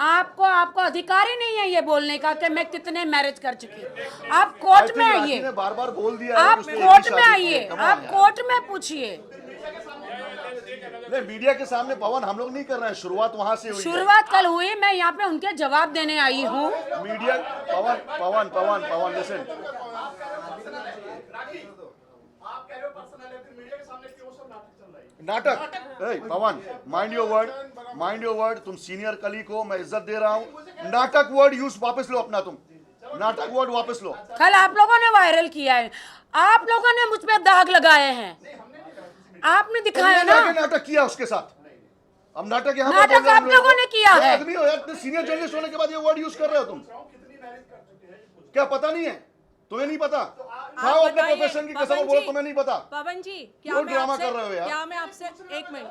आपको अधिकार ही नहीं है ये बोलने का कि मैं कितने मैरिज कर चुकी हूँ। आप कोर्ट में आइए, बार बार बोल दिया है, आप उसने कोर्ट एक में ही शादी आइए, की है। आप Come on कोर्ट में पूछिए। नहीं, मीडिया के सामने पवन हम लोग नहीं कर रहे हैं, शुरुआत वहां से हुई है। शुरुआत कल हुई, मैं यहाँ पे उनके जवाब देने आई हूँ। मीडिया पवन लिसन, आप कह रहे हो पर्सनल है, फिर मीडिया के सामने क्यों सब नाटक चल रहा है? नाटक। पवन, माइंड योर वर्ड, तुम सीनियर कलीग हो, मैं इज्जत दे रहा हूँ। नाटक वर्ड यूज वापस लो अपना, तुम नाटक वर्ड वापस लो। कल आप लोगों ने वायरल किया है, आप लोगों ने मुझ पे दाग लगाए हैं, आपने दिखाया ना। नाटक किया उसके साथ, हम नाटक यहाँ नाटक आप लोगों ने किया है। आदमी हो यार, सीनियर जर्नलिस्ट होने के बाद ये वर्ड यूज कर रहे हो तुम, क्या पता नहीं है? तुम्हें नहीं पता? खाओ अपने प्रोफेशन की कसम, बोलो तुम्हें नहीं पता। पवन जी, क्या कौन मैं ड्रामा आपसे कर रहे हो यार? क्या मैं आपसे एक मिनट,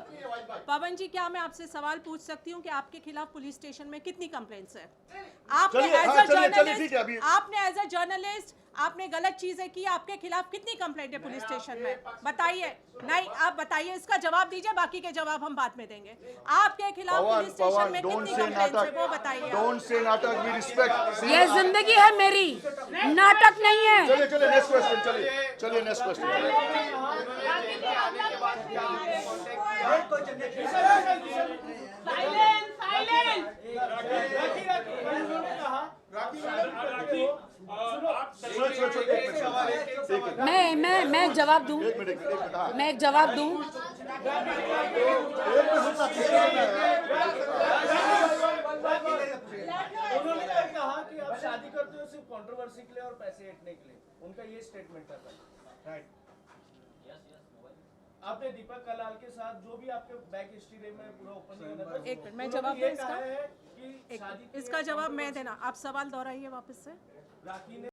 पवन जी, क्या मैं आपसे सवाल पूछ सकती हूँ कि आपके खिलाफ पुलिस स्टेशन में कितनी कंप्लेंट्स है? आपने चलिए, एज हाँ, अ चलिए, ठीक है, अभी- जर्नलिस्ट, आपने एज अ जर्नलिस्ट आपने गलत चीजें की, आपके खिलाफ कितनी कंप्लेंट है पुलिस स्टेशन में? बताइए। नहीं, आप बताइए, इसका जवाब दीजिए, बाकी के जवाब हम बाद में देंगे। आपके खिलाफ पुलिस स्टेशन में डोंट कितनी से कंप्लेंट्स है, वो नाटक, बताइए। डोंट से नाटक, वी रिस्पेक्ट। ये जिंदगी है मेरी, नाटक नहीं है। चलिए नेक्स्ट क्वेश्चन, चलिए नेक्स्ट क्वेश्चन। मैं जवाब दूं, मैं एक जवाब दूं। उन्होंने कहा कि आप शादी करते हो सिर्फ कंट्रोवर्सी के लिए और पैसे ऐंठने के लिए, उनका ये स्टेटमेंट था। राइट। आपने दीपक कलाल के साथ जो भी आपके बैक हिस्ट्री में पूरा ओपन एक मिनट, मैं जवाब दूं इसका? इसका जवाब मैं देना, आप सवाल दोहराइए वापस से। राखी ने